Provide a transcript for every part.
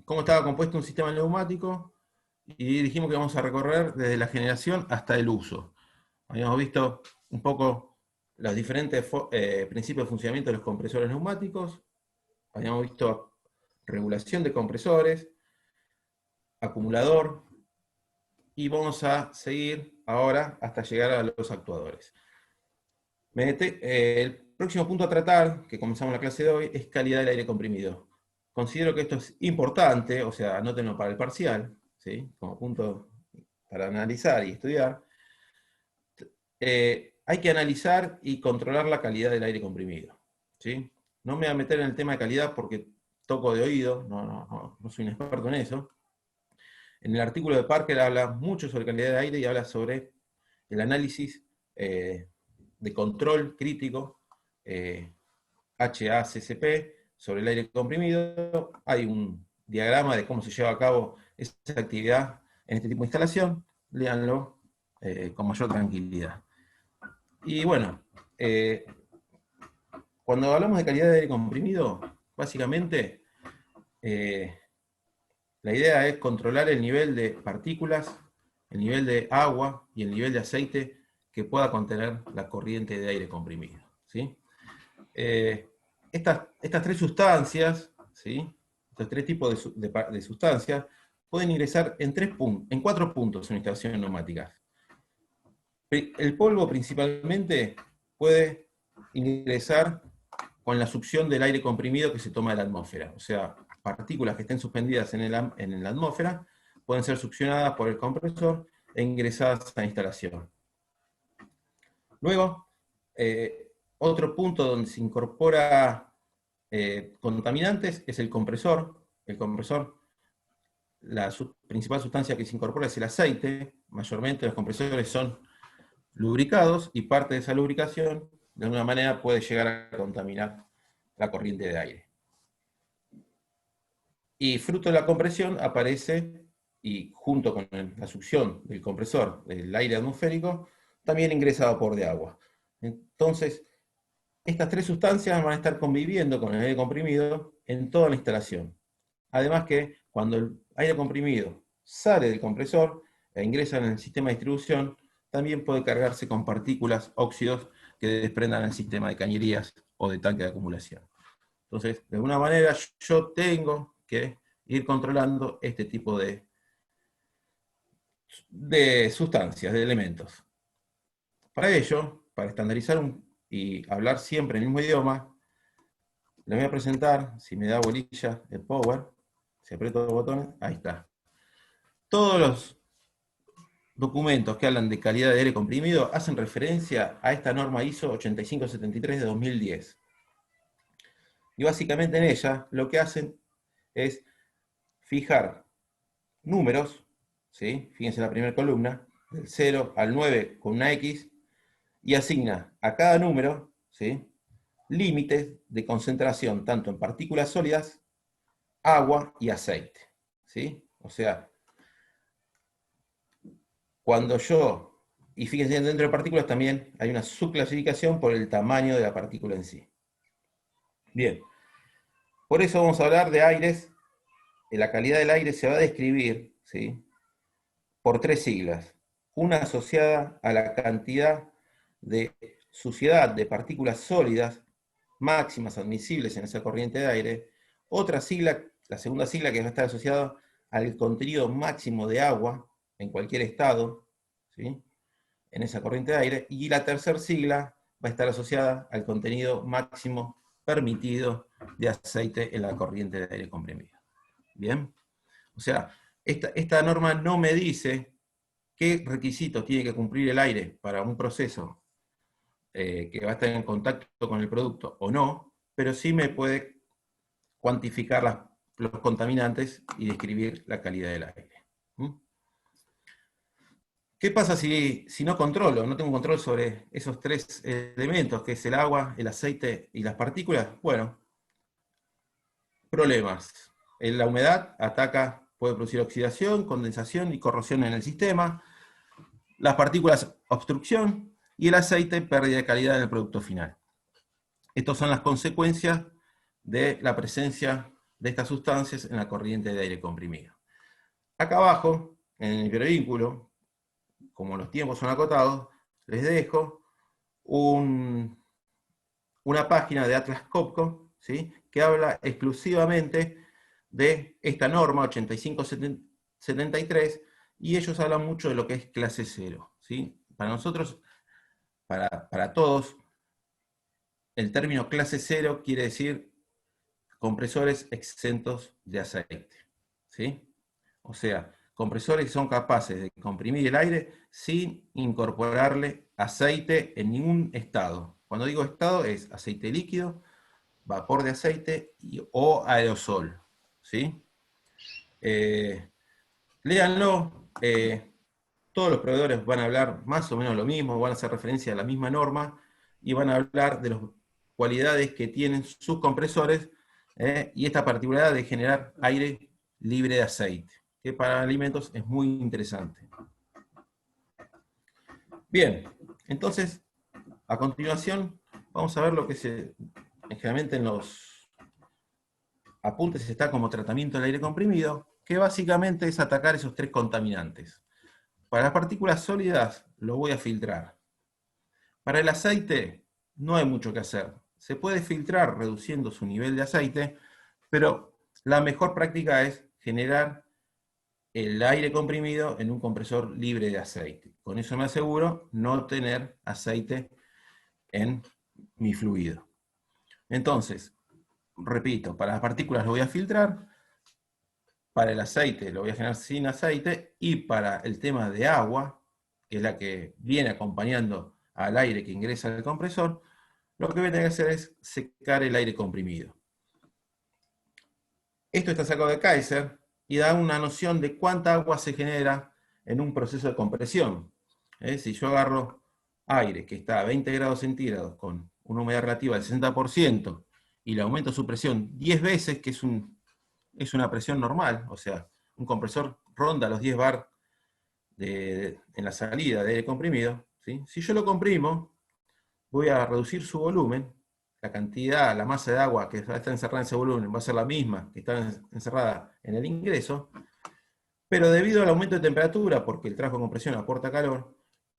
cómo estaba compuesto un sistema neumático y dijimos que vamos a recorrer desde la generación hasta el uso. Habíamos visto un poco los diferentes principios de funcionamiento de los compresores neumáticos, habíamos visto regulación de compresores, acumulador, y vamos a seguir ahora hasta llegar a los actuadores. El próximo punto a tratar, que comenzamos la clase de hoy, es calidad del aire comprimido. Considero que esto es importante, o sea, anótenlo para el parcial, ¿sí? Como punto para analizar y estudiar. Hay que analizar y controlar la calidad del aire comprimido, ¿sí? No me voy a meter en el tema de calidad porque toco de oído, no soy un experto en eso. En el artículo de Parker habla mucho sobre calidad de aire y habla sobre el análisis de control crítico, HACCP, sobre el aire comprimido. Hay un diagrama de cómo se lleva a cabo esa actividad en este tipo de instalación. Léanlo con mayor tranquilidad. Y bueno, cuando hablamos de calidad de aire comprimido, básicamente la idea es controlar el nivel de partículas, el nivel de agua y el nivel de aceite que pueda contener la corriente de aire comprimido, ¿sí? Estas tres sustancias, ¿sí? Estos tres tipos de sustancias, pueden ingresar en 4 puntos en instalaciones neumáticas. El polvo principalmente puede ingresar con la succión del aire comprimido que se toma de la atmósfera. O sea, partículas que estén suspendidas en la atmósfera pueden ser succionadas por el compresor e ingresadas a la instalación. Luego, otro punto donde se incorpora contaminantes es el compresor. El compresor, la principal sustancia que se incorpora es el aceite. Mayormente los compresores son lubricados y parte de esa lubricación de alguna manera puede llegar a contaminar la corriente de aire. Y fruto de la compresión aparece, y junto con la succión del compresor del aire atmosférico, también ingresa vapor de agua. Entonces, estas tres sustancias van a estar conviviendo con el aire comprimido en toda la instalación. Además que cuando el aire comprimido sale del compresor e ingresa en el sistema de distribución, también puede cargarse con partículas, óxidos que desprendan el sistema de cañerías o de tanque de acumulación. Entonces, de alguna manera, yo tengo que ir controlando este tipo de sustancias, de elementos. Para ello, para estandarizar y hablar siempre en el mismo idioma, les voy a presentar, si me da bolilla el power, si aprieto los botones, ahí está. Todos los documentos que hablan de calidad de aire comprimido hacen referencia a esta norma ISO 8573 de 2010. Y básicamente en ella lo que hacen es fijar números, ¿sí? Fíjense en la primera columna, del 0 al 9 con una X, y asigna a cada número, ¿sí?, límites de concentración, tanto en partículas sólidas, agua y aceite, ¿sí? O sea, cuando yo, y fíjense dentro de partículas también hay una subclasificación por el tamaño de la partícula en sí. Bien, por eso vamos a hablar de aires. La calidad del aire se va a describir, ¿sí?, por 3 siglas. Una asociada a la cantidad de suciedad de partículas sólidas máximas admisibles en esa corriente de aire. Otra sigla, la segunda sigla, que va a estar asociada al contenido máximo de agua en cualquier estado, ¿sí?, en esa corriente de aire. Y la tercera sigla va a estar asociada al contenido máximo permitido de aceite en la corriente de aire comprimido. ¿Bien? O sea, esta norma no me dice qué requisitos tiene que cumplir el aire para un proceso que va a estar en contacto con el producto o no, pero sí me puede cuantificar los contaminantes y describir la calidad del aire. ¿Qué pasa si no controlo, no tengo control sobre esos 3 elementos, que es el agua, el aceite y las partículas? Bueno, problemas. La humedad puede producir oxidación, condensación y corrosión en el sistema. Las partículas, obstrucción, y el aceite, pérdida de calidad en el producto final. Estas son las consecuencias de la presencia de estas sustancias en la corriente de aire comprimido. Acá abajo, en el hipervínculo, como los tiempos son acotados, les dejo una página de Atlas Copco, ¿sí?, que habla exclusivamente de esta norma 8573, y ellos hablan mucho de lo que es clase cero, ¿sí? Para nosotros, para todos, el término clase cero quiere decir compresores exentos de aceite, ¿sí? O sea, compresores que son capaces de comprimir el aire sin incorporarle aceite en ningún estado. Cuando digo estado es aceite líquido, vapor de aceite o aerosol, ¿sí? Léanlo, todos los proveedores van a hablar más o menos lo mismo, van a hacer referencia a la misma norma y van a hablar de las cualidades que tienen sus compresores, y esta particularidad de generar aire libre de aceite, que para alimentos es muy interesante. Bien, entonces, a continuación, vamos a ver lo que generalmente en los apuntes está como tratamiento del aire comprimido, que básicamente es atacar esos tres contaminantes. Para las partículas sólidas lo voy a filtrar. Para el aceite no hay mucho que hacer. Se puede filtrar reduciendo su nivel de aceite, pero la mejor práctica es generar el aire comprimido en un compresor libre de aceite. Con eso me aseguro no tener aceite en mi fluido. Entonces, repito, para las partículas lo voy a filtrar, para el aceite lo voy a generar sin aceite, y para el tema de agua, que es la que viene acompañando al aire que ingresa al compresor, lo que voy a tener que hacer es secar el aire comprimido. Esto está sacado de Kaiser y da una noción de cuánta agua se genera en un proceso de compresión. Si yo agarro aire que está a 20 grados centígrados con una humedad relativa del 60% y le aumento su presión 10 veces, que es una presión normal, o sea, un compresor ronda los 10 bar en la salida de aire comprimido, ¿sí? Si yo lo comprimo, voy a reducir su volumen, la cantidad, la masa de agua que está encerrada en ese volumen va a ser la misma que está encerrada en el ingreso, pero debido al aumento de temperatura, porque el trabajo de compresión aporta calor,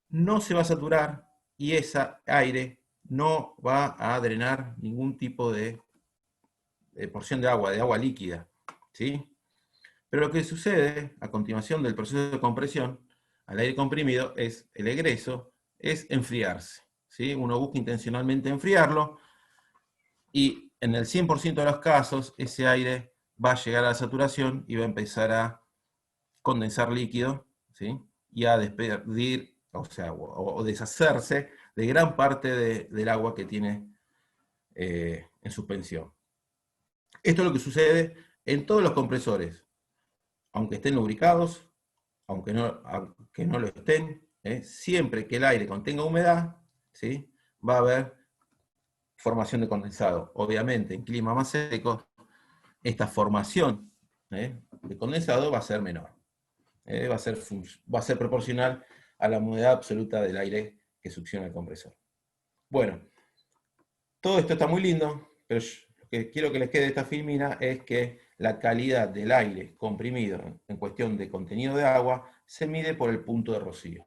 no se va a saturar y ese aire no va a drenar ningún tipo de porción de agua líquida, ¿sí? Pero lo que sucede a continuación del proceso de compresión al aire comprimido es el egreso, es enfriarse, ¿sí? Uno busca intencionalmente enfriarlo y en el 100% de los casos ese aire va a llegar a la saturación y va a empezar a condensar líquido, ¿sí?, y a despedir, o sea, o deshacerse de gran parte del agua que tiene en suspensión. Esto es lo que sucede en todos los compresores, aunque estén lubricados, aunque no lo estén, siempre que el aire contenga humedad, ¿sí?, va a haber formación de condensado. Obviamente, en clima más seco, esta formación de condensado va a ser menor. Va a ser proporcional a la humedad absoluta del aire que succiona el compresor. Bueno, todo esto está muy lindo, pero lo que quiero que les quede de esta filmina es que la calidad del aire comprimido en cuestión de contenido de agua se mide por el punto de rocío,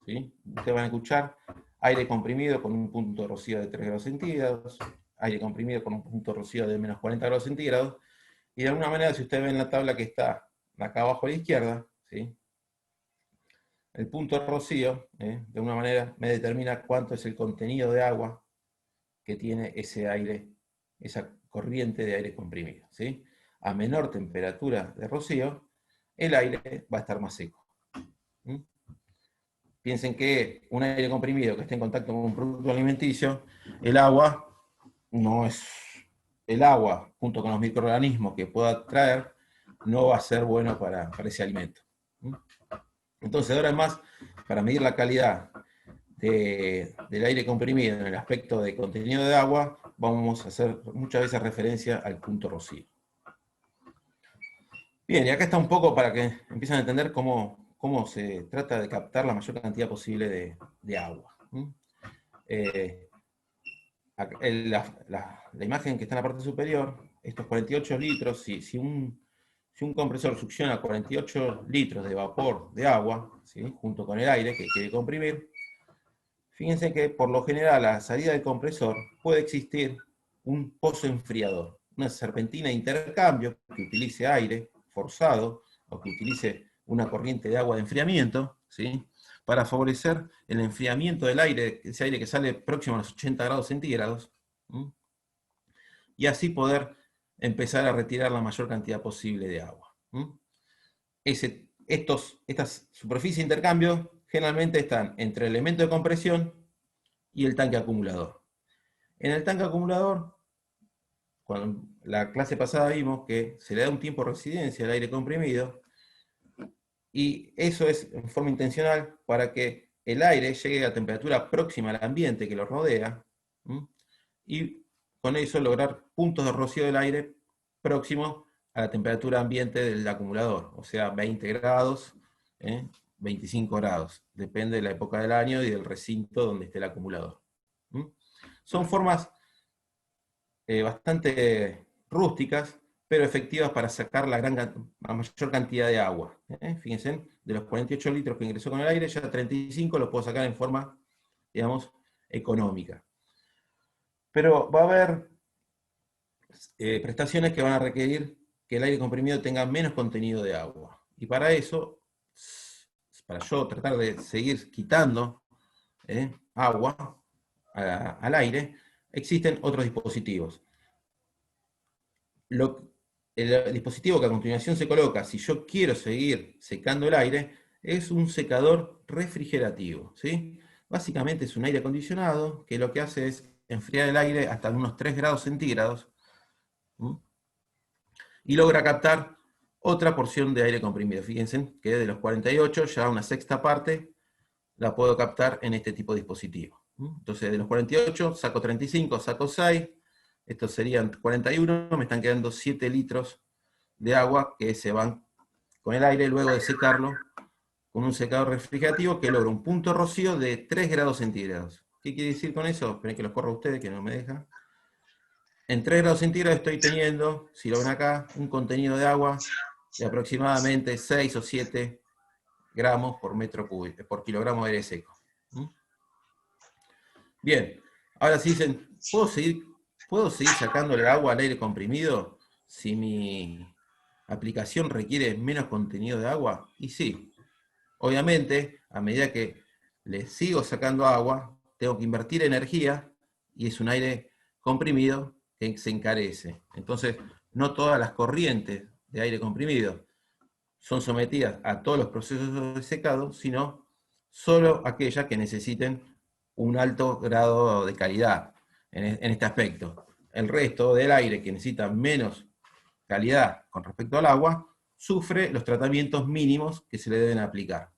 ¿sí? Ustedes van a escuchar aire comprimido con un punto de rocío de 3 grados centígrados, aire comprimido con un punto de rocío de menos 40 grados centígrados, y de alguna manera, si ustedes ven la tabla que está acá abajo a la izquierda, ¿sí?, el punto de rocío, de alguna manera, me determina cuánto es el contenido de agua que tiene ese aire, esa corriente de aire comprimido, ¿sí? A menor temperatura de rocío, el aire va a estar más seco. ¿Mm? Piensen que un aire comprimido que esté en contacto con un producto alimenticio, el agua no es... El agua, junto con los microorganismos que pueda traer, no va a ser bueno para ese alimento. ¿Mm? Entonces, ahora más, para medir la calidad del aire comprimido en el aspecto de contenido de agua, vamos a hacer muchas veces referencia al punto rocío. Bien, y acá está un poco para que empiecen a entender cómo se trata de captar la mayor cantidad posible de agua. La imagen que está en la parte superior estos 48 litros, si un compresor succiona 48 litros de vapor de agua, ¿sí?, junto con el aire que quiere comprimir, fíjense que por lo general a la salida del compresor puede existir un pozo enfriador, una serpentina de intercambio que utilice aire forzado o que utilice una corriente de agua de enfriamiento, ¿sí?, para favorecer el enfriamiento del aire, ese aire que sale próximo a los 80 grados centígrados, ¿sí?, y así poder empezar a retirar la mayor cantidad posible de agua. Estas superficies de intercambio generalmente están entre el elemento de compresión y el tanque acumulador. En el tanque acumulador, cuando la clase pasada vimos que se le da un tiempo de residencia al aire comprimido, y eso es en forma intencional para que el aire llegue a temperatura próxima al ambiente que lo rodea, y con eso lograr puntos de rocío del aire próximos a la temperatura ambiente del acumulador, o sea, 20 grados, 25 grados, depende de la época del año y del recinto donde esté el acumulador. Son formas bastante rústicas, pero efectivas para sacar la mayor cantidad de agua. Fíjense, de los 48 litros que ingresó con el aire, ya 35 los puedo sacar en forma, digamos, económica. Pero va a haber prestaciones que van a requerir que el aire comprimido tenga menos contenido de agua. Y para eso, para yo tratar de seguir quitando agua al aire, existen otros dispositivos. El dispositivo que a continuación se coloca, si yo quiero seguir secando el aire, es un secador refrigerativo, ¿sí? Básicamente es un aire acondicionado que lo que hace es enfriar el aire hasta unos 3 grados centígrados, y logra captar otra porción de aire comprimido. Fíjense que de los 48 ya una sexta parte la puedo captar en este tipo de dispositivo. Entonces de los 48 saco 35, saco 6, estos serían 41, me están quedando 7 litros de agua que se van con el aire luego de secarlo con un secador refrigerativo que logra un punto de rocío de 3 grados centígrados. ¿Qué quiere decir con eso? Esperen que los corro a ustedes, que no me deja. En 3 grados centígrados estoy teniendo, si lo ven acá, un contenido de agua de aproximadamente 6 o 7 gramos por metro cúbico, por kilogramo de aire seco. Bien, ahora sí dicen, ¿puedo seguir sacándole agua al aire comprimido si mi aplicación requiere menos contenido de agua? Y sí, obviamente, a medida que le sigo sacando agua, tengo que invertir energía, y es un aire comprimido que se encarece. Entonces, no todas las corrientes de aire comprimido son sometidas a todos los procesos de secado, sino solo aquellas que necesiten un alto grado de calidad en este aspecto. El resto del aire que necesita menos calidad con respecto al agua, sufre los tratamientos mínimos que se le deben aplicar.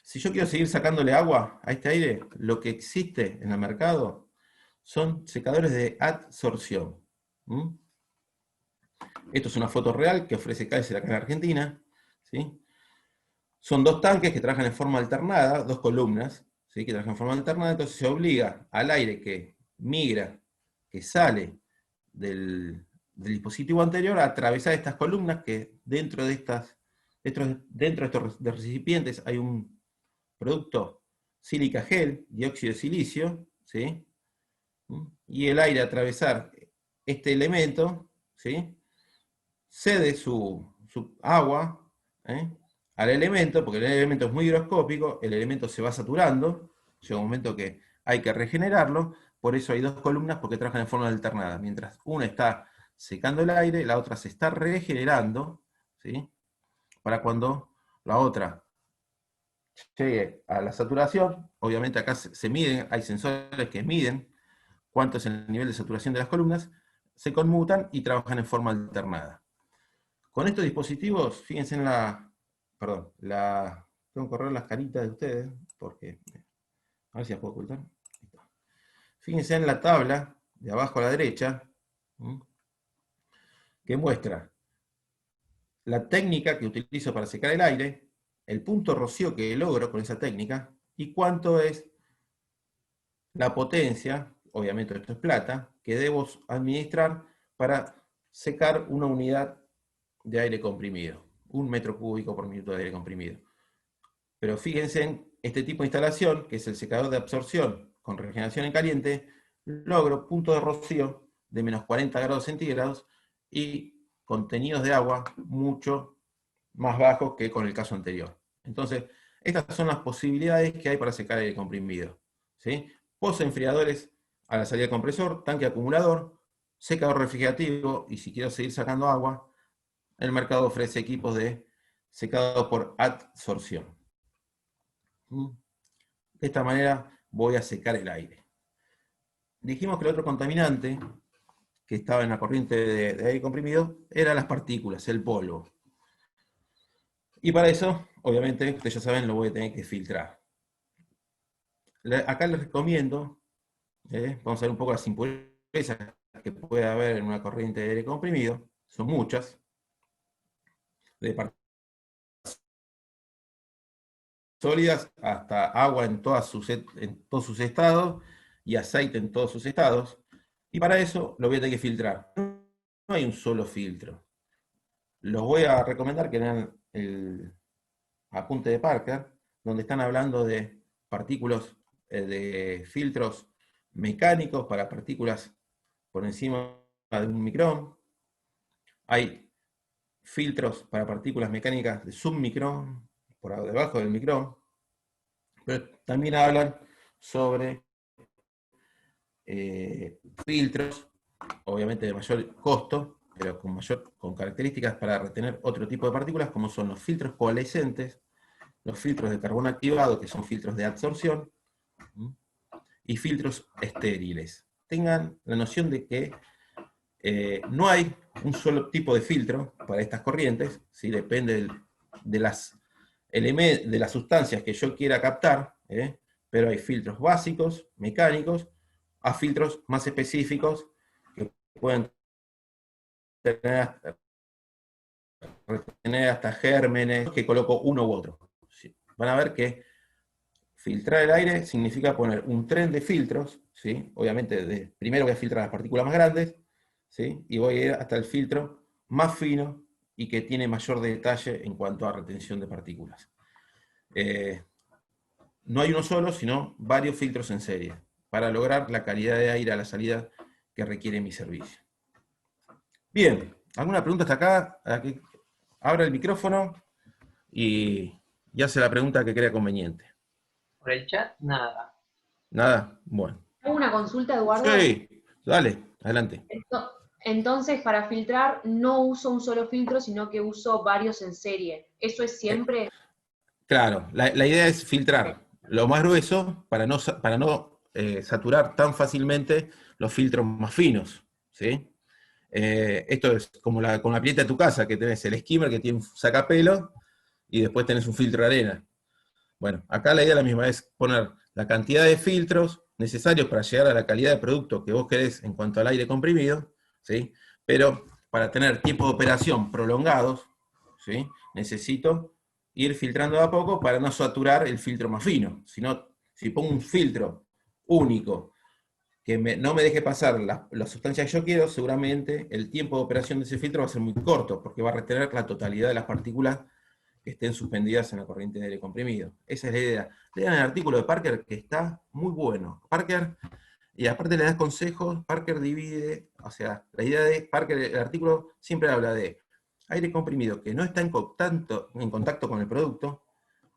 Si yo quiero seguir sacándole agua a este aire, lo que existe en el mercado son secadores de adsorción. Esto es una foto real que ofrece Kaiser acá en Argentina, ¿sí? Son dos tanques que trabajan en forma alternada, dos columnas, ¿sí?, que trabajan en forma alternada, entonces se obliga al aire que migra, que sale del dispositivo anterior, a atravesar estas columnas, que dentro de estos recipientes hay un producto sílica gel, dióxido de silicio, ¿sí?, y el aire, a atravesar este elemento, ¿sí?, cede su agua al elemento, porque el elemento es muy higroscópico, el elemento se va saturando, llega un momento que hay que regenerarlo, por eso hay dos columnas, porque trabajan en forma alternada. Mientras una está secando el aire, la otra se está regenerando, ¿sí?, para cuando la otra llegue a la saturación. Obviamente acá se miden, hay sensores que miden cuánto es el nivel de saturación de las columnas, se conmutan y trabajan en forma alternada. Con estos dispositivos, fíjense en tengo que correr las caritas de ustedes, porque, a ver si las puedo ocultar. Fíjense en la tabla de abajo a la derecha, que muestra la técnica que utilizo para secar el aire, el punto rocío que logro con esa técnica, y cuánto es la potencia, obviamente esto es plata, que debo administrar para secar una unidad de aire comprimido, 1 metro cúbico por minuto de aire comprimido. Pero fíjense en este tipo de instalación, que es el secador de absorción con regeneración en caliente, logro puntos de rocío de menos 40 grados centígrados y contenidos de agua mucho más bajos que con el caso anterior. Entonces, estas son las posibilidades que hay para secar aire comprimido, ¿sí? Post-enfriadores a la salida del compresor, tanque acumulador, secador refrigerativo, y si quiero seguir sacando agua, el mercado ofrece equipos de secado por adsorción. De esta manera voy a secar el aire. Dijimos que el otro contaminante que estaba en la corriente de aire comprimido eran las partículas, el polvo. Y para eso, obviamente, ustedes ya saben, lo voy a tener que filtrar. Acá les recomiendo, vamos a ver un poco las impurezas que puede haber en una corriente de aire comprimido, son muchas, de partículas sólidas hasta agua en todos sus estados y aceite en todos sus estados. Y para eso lo voy a tener que filtrar. No hay un solo filtro. Los voy a recomendar que lean el apunte de Parker, donde están hablando de partículas, de filtros mecánicos para partículas por encima de 1 micrón. Hay filtros para partículas mecánicas de submicrón, por debajo del micrón. Pero también hablan sobre filtros, obviamente de mayor costo, pero con características para retener otro tipo de partículas, como son los filtros coalescentes, los filtros de carbono activado, que son filtros de absorción, y filtros estériles. Tengan la noción de que no hay un solo tipo de filtro para estas corrientes, ¿sí? Depende de las sustancias que yo quiera captar, pero hay filtros básicos, mecánicos, a filtros más específicos que pueden retener hasta gérmenes, que coloco uno u otro. ¿Sí? Van a ver que filtrar el aire significa poner un tren de filtros, ¿sí? Obviamente primero voy a filtrar las partículas más grandes, ¿sí? Y voy a ir hasta el filtro más fino y que tiene mayor detalle en cuanto a retención de partículas. No hay uno solo, sino varios filtros en serie, para lograr la calidad de aire a la salida que requiere mi servicio. Bien, ¿alguna pregunta hasta acá? Abra el micrófono y hace la pregunta que crea conveniente. Por el chat, nada. ¿Nada? Bueno. ¿Hago una consulta, Eduardo? Sí, dale, adelante. Entonces, para filtrar, no uso un solo filtro, sino que uso varios en serie. ¿Eso es siempre? Claro, la idea es filtrar lo más grueso para no saturar tan fácilmente los filtros más finos, ¿sí? Esto es como con la pileta de tu casa, que tenés el skimmer que tiene un sacapelo y después tenés un filtro de arena. Bueno, acá la idea es la misma, es poner la cantidad de filtros necesarios para llegar a la calidad de producto que vos querés en cuanto al aire comprimido, ¿sí? Pero para tener tiempos de operación prolongados, ¿sí? Necesito ir filtrando de a poco para no saturar el filtro más fino. Si pongo un filtro único que no me deje pasar la sustancia que yo quiero, seguramente el tiempo de operación de ese filtro va a ser muy corto, porque va a retener la totalidad de las partículas que estén suspendidas en la corriente de aire comprimido. Esa es la idea. Lean el artículo de Parker, que está muy bueno. Parker, y aparte le das consejos, Parker divide, o sea, la idea de Parker, el artículo siempre habla de aire comprimido que no está en contacto con el producto,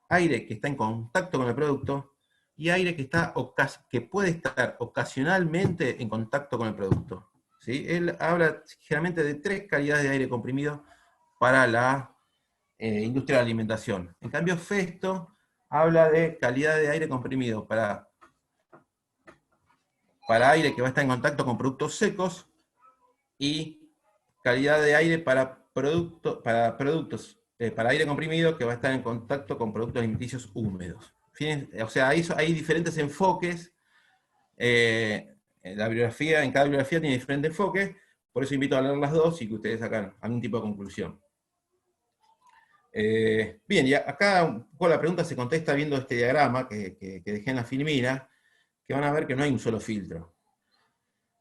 aire que está en contacto con el producto, y aire que puede estar ocasionalmente en contacto con el producto. ¿Sí? Él habla generalmente de 3 calidades de aire comprimido para la industria de la alimentación. En cambio, Festo habla de calidad de aire comprimido para aire que va a estar en contacto con productos secos y calidad de aire para aire comprimido que va a estar en contacto con productos alimenticios húmedos. Fíjense, o sea, hay diferentes enfoques. En cada bibliografía tiene diferentes enfoques, por eso invito a leer las dos y que ustedes sacan algún tipo de conclusión. Bien, y acá un poco la pregunta se contesta viendo este diagrama que dejé en la filmina, que van a ver que no hay un solo filtro.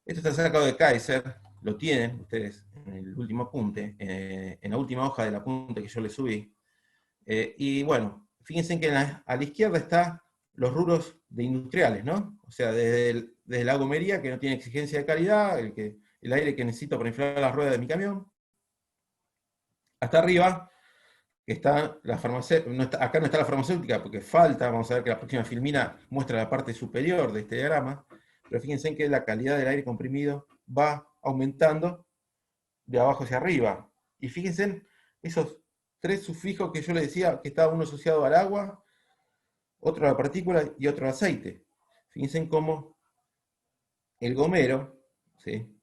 Esto está sacado de Kaiser, lo tienen ustedes en el último apunte, en la última hoja del apunte que yo les subí. Y bueno, fíjense que a la izquierda están los rubros de industriales, ¿no? O sea, desde la gomería, que no tiene exigencia de calidad, el aire que necesito para inflar las ruedas de mi camión, hasta arriba, que está la farmacéutica, acá no está la farmacéutica porque falta, vamos a ver que la próxima filmina muestra la parte superior de este diagrama, pero fíjense que la calidad del aire comprimido va aumentando de abajo hacia arriba. Y fíjense esos tres sufijos que yo les decía, que estaba uno asociado al agua, otro a la partícula y otro al aceite. Fíjense cómo el gomero, ¿sí?,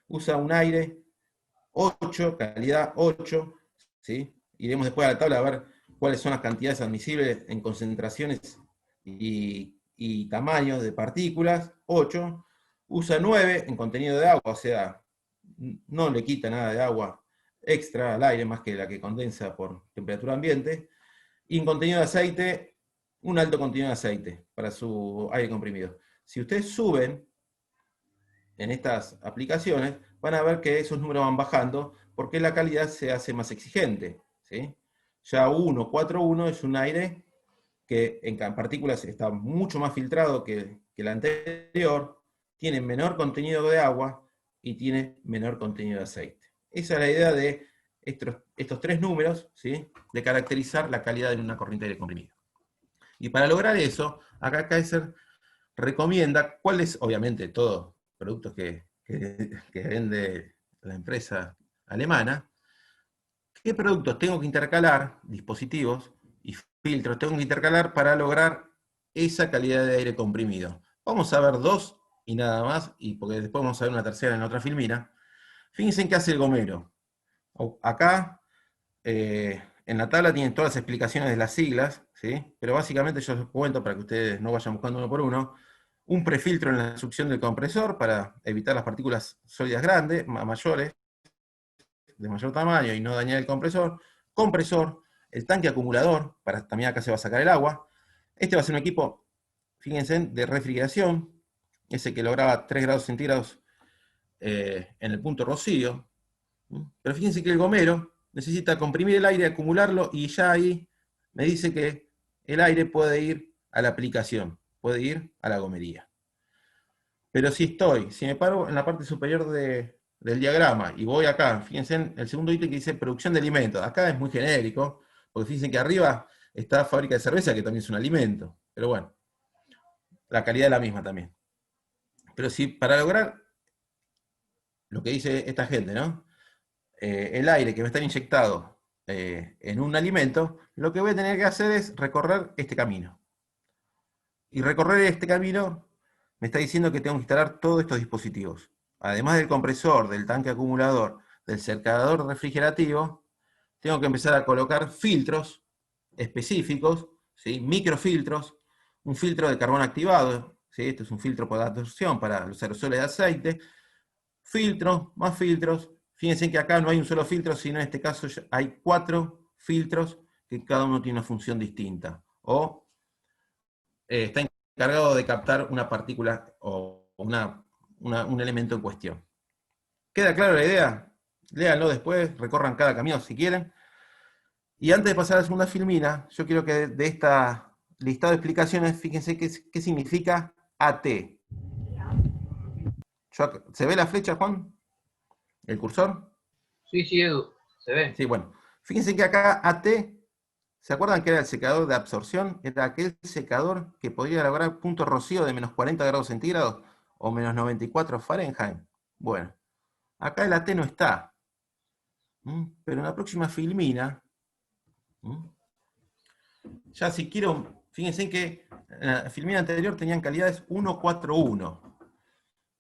usa un aire 8, calidad 8, ¿sí? Iremos después a la tabla a ver cuáles son las cantidades admisibles en concentraciones y tamaños de partículas. 8, usa 9 en contenido de agua, o sea, no le quita nada de agua extra al aire, más que la que condensa por temperatura ambiente. Y en contenido de aceite, un alto contenido de aceite para su aire comprimido. Si ustedes suben en estas aplicaciones, van a ver que esos números van bajando porque la calidad se hace más exigente, ¿sí? Ya 141 es un aire que en partículas está mucho más filtrado que el anterior, tiene menor contenido de agua y tiene menor contenido de aceite. Esa es la idea de estos tres números, ¿sí?, de caracterizar la calidad de una corriente de aire comprimido. Y para lograr eso, acá Kaiser recomienda cuáles, obviamente, todos productos que vende la empresa alemana, qué productos tengo que intercalar, dispositivos y filtros tengo que intercalar para lograr esa calidad de aire comprimido. Vamos a ver dos y nada más, y porque después vamos a ver una tercera en otra filmina. Fíjense en qué hace el gomero. Acá, en la tabla tienen todas las explicaciones de las siglas, ¿sí?, pero básicamente yo les cuento para que ustedes no vayan buscando uno por uno. Un prefiltro en la succión del compresor para evitar las partículas sólidas grandes, mayores, de mayor tamaño y no dañar el compresor. Compresor, el tanque acumulador, para también acá se va a sacar el agua. Este va a ser un equipo, fíjense, de refrigeración, ese que lograba 3 grados centígrados en el punto rocío. Pero fíjense que el gomero necesita comprimir el aire, acumularlo, y ya ahí me dice que el aire puede ir a la aplicación, puede ir a la gomería. Pero si me paro en la parte superior del diagrama y voy acá, fíjense en el segundo ítem que dice producción de alimentos. Acá es muy genérico, porque fíjense que arriba está fábrica de cerveza, que también es un alimento. Pero bueno, la calidad es la misma también. Pero si para lograr lo que dice esta gente, ¿no?, el aire que va a estar inyectado en un alimento, lo que voy a tener que hacer es recorrer este camino. Y recorrer este camino me está diciendo que tengo que instalar todos estos dispositivos. Además del compresor, del tanque acumulador, del secador refrigerativo, tengo que empezar a colocar filtros específicos, ¿sí?, microfiltros, un filtro de carbón activado, ¿sí?, este es un filtro por adsorción para los aerosoles de aceite, filtros, más filtros. Fíjense que acá no hay un solo filtro, sino en este caso hay 4 filtros que cada uno tiene una función distinta. O está encargado de captar una partícula o un elemento en cuestión. ¿Queda clara la idea? Léanlo después, recorran cada camino si quieren. Y antes de pasar a la segunda filmina, yo quiero que de esta listado de explicaciones, fíjense qué significa AT. ¿Se ve la flecha, Juan? ¿El cursor? Sí, sí, Edu, se ve. Sí, bueno. Fíjense que acá AT, ¿se acuerdan que era el secador de absorción? Era aquel secador que podía lograr punto rocío de menos 40 grados centígrados o menos 94 Fahrenheit. Bueno, acá el AT no está. Pero en la próxima filmina, ya si quiero, fíjense que en la filmina anterior tenían calidades 141.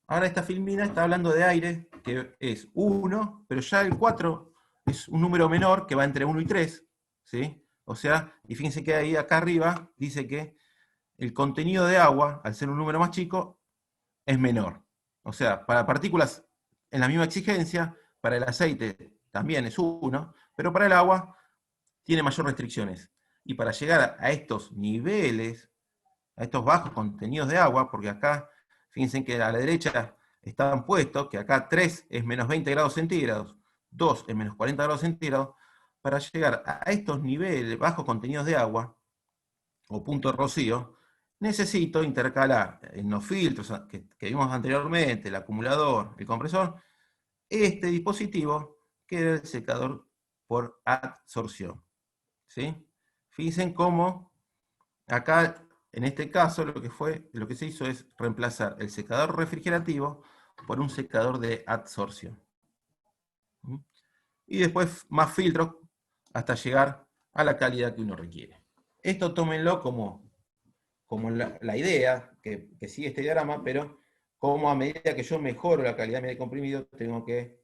Ahora esta filmina está hablando de aire, que es 1, pero ya el 4 es un número menor que va entre 1 y 3, ¿sí? O sea, y fíjense que ahí acá arriba dice que el contenido de agua, al ser un número más chico, es menor. O sea, para partículas en la misma exigencia, para el aceite también es 1, pero para el agua tiene mayor restricciones. Y para llegar a estos niveles, a estos bajos contenidos de agua, porque acá, fíjense que a la derecha están puestos, que acá 3 es menos 20 grados centígrados, 2 es menos 40 grados centígrados, para llegar a estos niveles, bajos contenidos de agua, o punto de rocío, necesito intercalar en los filtros que vimos anteriormente, el acumulador, el compresor, este dispositivo que era el secador por adsorción. ¿Sí? Fíjense cómo acá, en este caso, lo que se hizo es reemplazar el secador refrigerativo por un secador de adsorción. ¿Mm? Y después más filtros hasta llegar a la calidad que uno requiere. Esto tómenlo como la idea que sigue este diagrama, pero como a medida que yo mejoro la calidad de mi aire comprimido, tengo que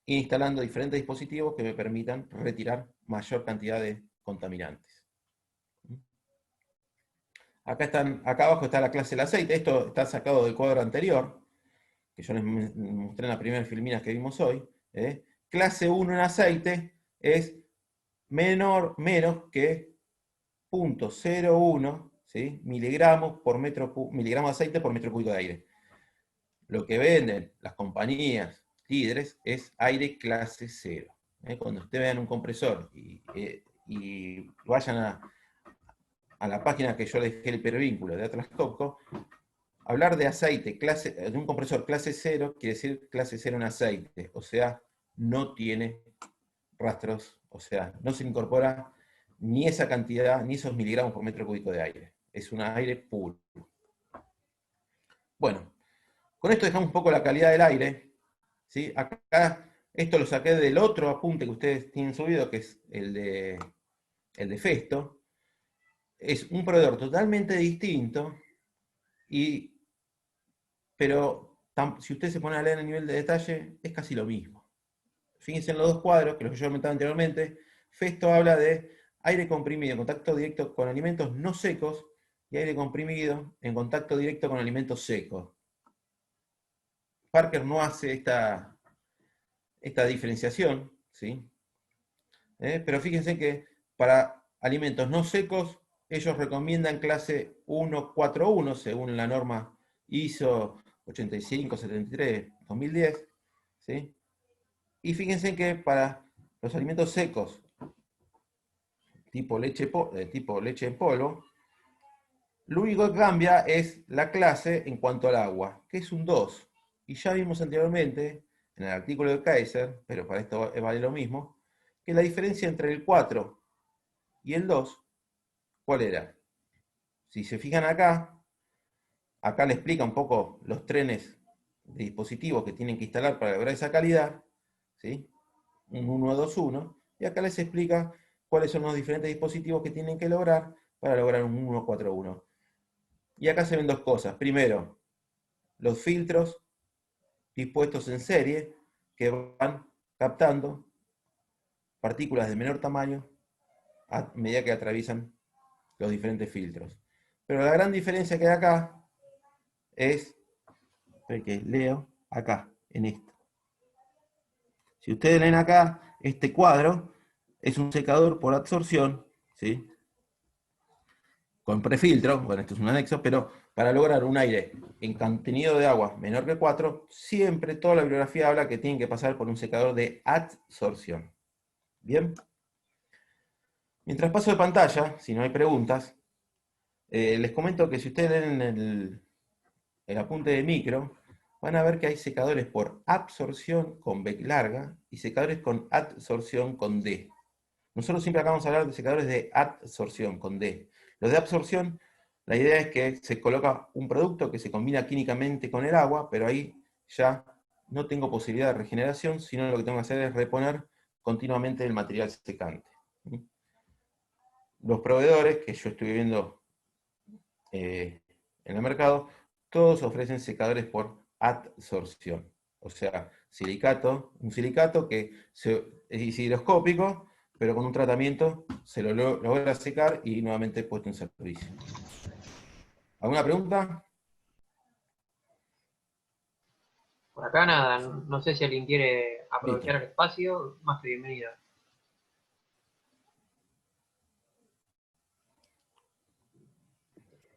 ir instalando diferentes dispositivos que me permitan retirar mayor cantidad de contaminantes. Acá abajo está la clase del aceite. Esto está sacado del cuadro anterior, que yo les mostré en las primeras filminas que vimos hoy. Clase 1 en aceite es menos que 0.01, ¿sí? miligramos de aceite por metro cúbico de aire. Lo que venden las compañías líderes es aire clase 0. Cuando ustedes vean un compresor y vayan a la página que yo les dejé el hipervínculo de Atlas Copco, hablar de aceite, de un compresor clase 0, quiere decir clase 0 en aceite, o sea, no tiene rastros, o sea, no se incorpora ni esa cantidad, ni esos miligramos por metro cúbico de aire. Es un aire puro. Bueno, con esto dejamos un poco la calidad del aire. ¿Sí? Acá, esto lo saqué del otro apunte que ustedes tienen subido, que es el de Festo. Es un proveedor totalmente distinto, pero si ustedes se ponen a leer el nivel de detalle, es casi lo mismo. Fíjense en los dos cuadros, que los que yo comentaba anteriormente. Festo habla de aire comprimido en contacto directo con alimentos no secos y aire comprimido en contacto directo con alimentos secos. Parker no hace esta diferenciación, ¿sí? Pero fíjense que para alimentos no secos, ellos recomiendan clase 141, según la norma ISO 8573-2010, ¿sí? Y fíjense que para los alimentos secos, tipo leche en polvo, lo único que cambia es la clase en cuanto al agua, que es un 2. Y ya vimos anteriormente, en el artículo de Kaiser, pero para esto vale lo mismo, que la diferencia entre el 4 y el 2, ¿cuál era? Si se fijan acá le explica un poco los trenes de dispositivos que tienen que instalar para lograr esa calidad, ¿sí? Un 121, y acá les explica cuáles son los diferentes dispositivos que tienen que lograr para lograr un 141. Y acá se ven dos cosas. Primero, los filtros dispuestos en serie que van captando partículas de menor tamaño a medida que atraviesan los diferentes filtros. Pero la gran diferencia que hay acá es, que leo acá, en esto. Si ustedes leen acá, este cuadro es un secador por absorción, ¿sí? Con prefiltro, bueno, esto es un anexo, pero para lograr un aire en contenido de agua menor que 4, siempre toda la bibliografía habla que tienen que pasar por un secador de adsorción. ¿Bien? Mientras paso de pantalla, si no hay preguntas, les comento que si ustedes leen el apunte de micro, van a ver que hay secadores por absorción con B larga y secadores con adsorción con D. Nosotros siempre acá vamos a hablar de secadores de adsorción con D. Los de absorción, la idea es que se coloca un producto que se combina químicamente con el agua, pero ahí ya no tengo posibilidad de regeneración, sino lo que tengo que hacer es reponer continuamente el material secante. Los proveedores que yo estoy viendo en el mercado, todos ofrecen secadores por adsorción. O sea, un silicato que es higroscópico, pero con un tratamiento se lo logra secar y nuevamente puesto en servicio. ¿Alguna pregunta? Por acá nada, no sé si alguien quiere aprovechar Listo. el espacio, más que bienvenida.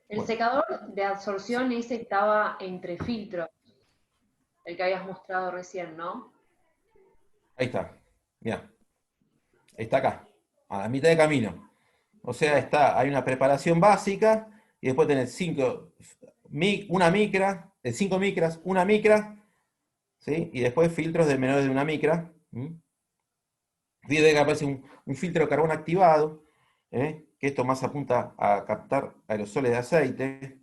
El Bueno, secador de absorción ese estaba entre filtros. el que habías mostrado recién, ¿no? Ahí está. Mirá. Está acá, a la mitad de camino. O sea, hay una preparación básica y después tenés una micra, de 5 micras, una micra, ¿sí? Y después filtros de menores de una micra. Fíjate que aparece un filtro de carbón activado, que esto más apunta a captar aerosoles de aceite.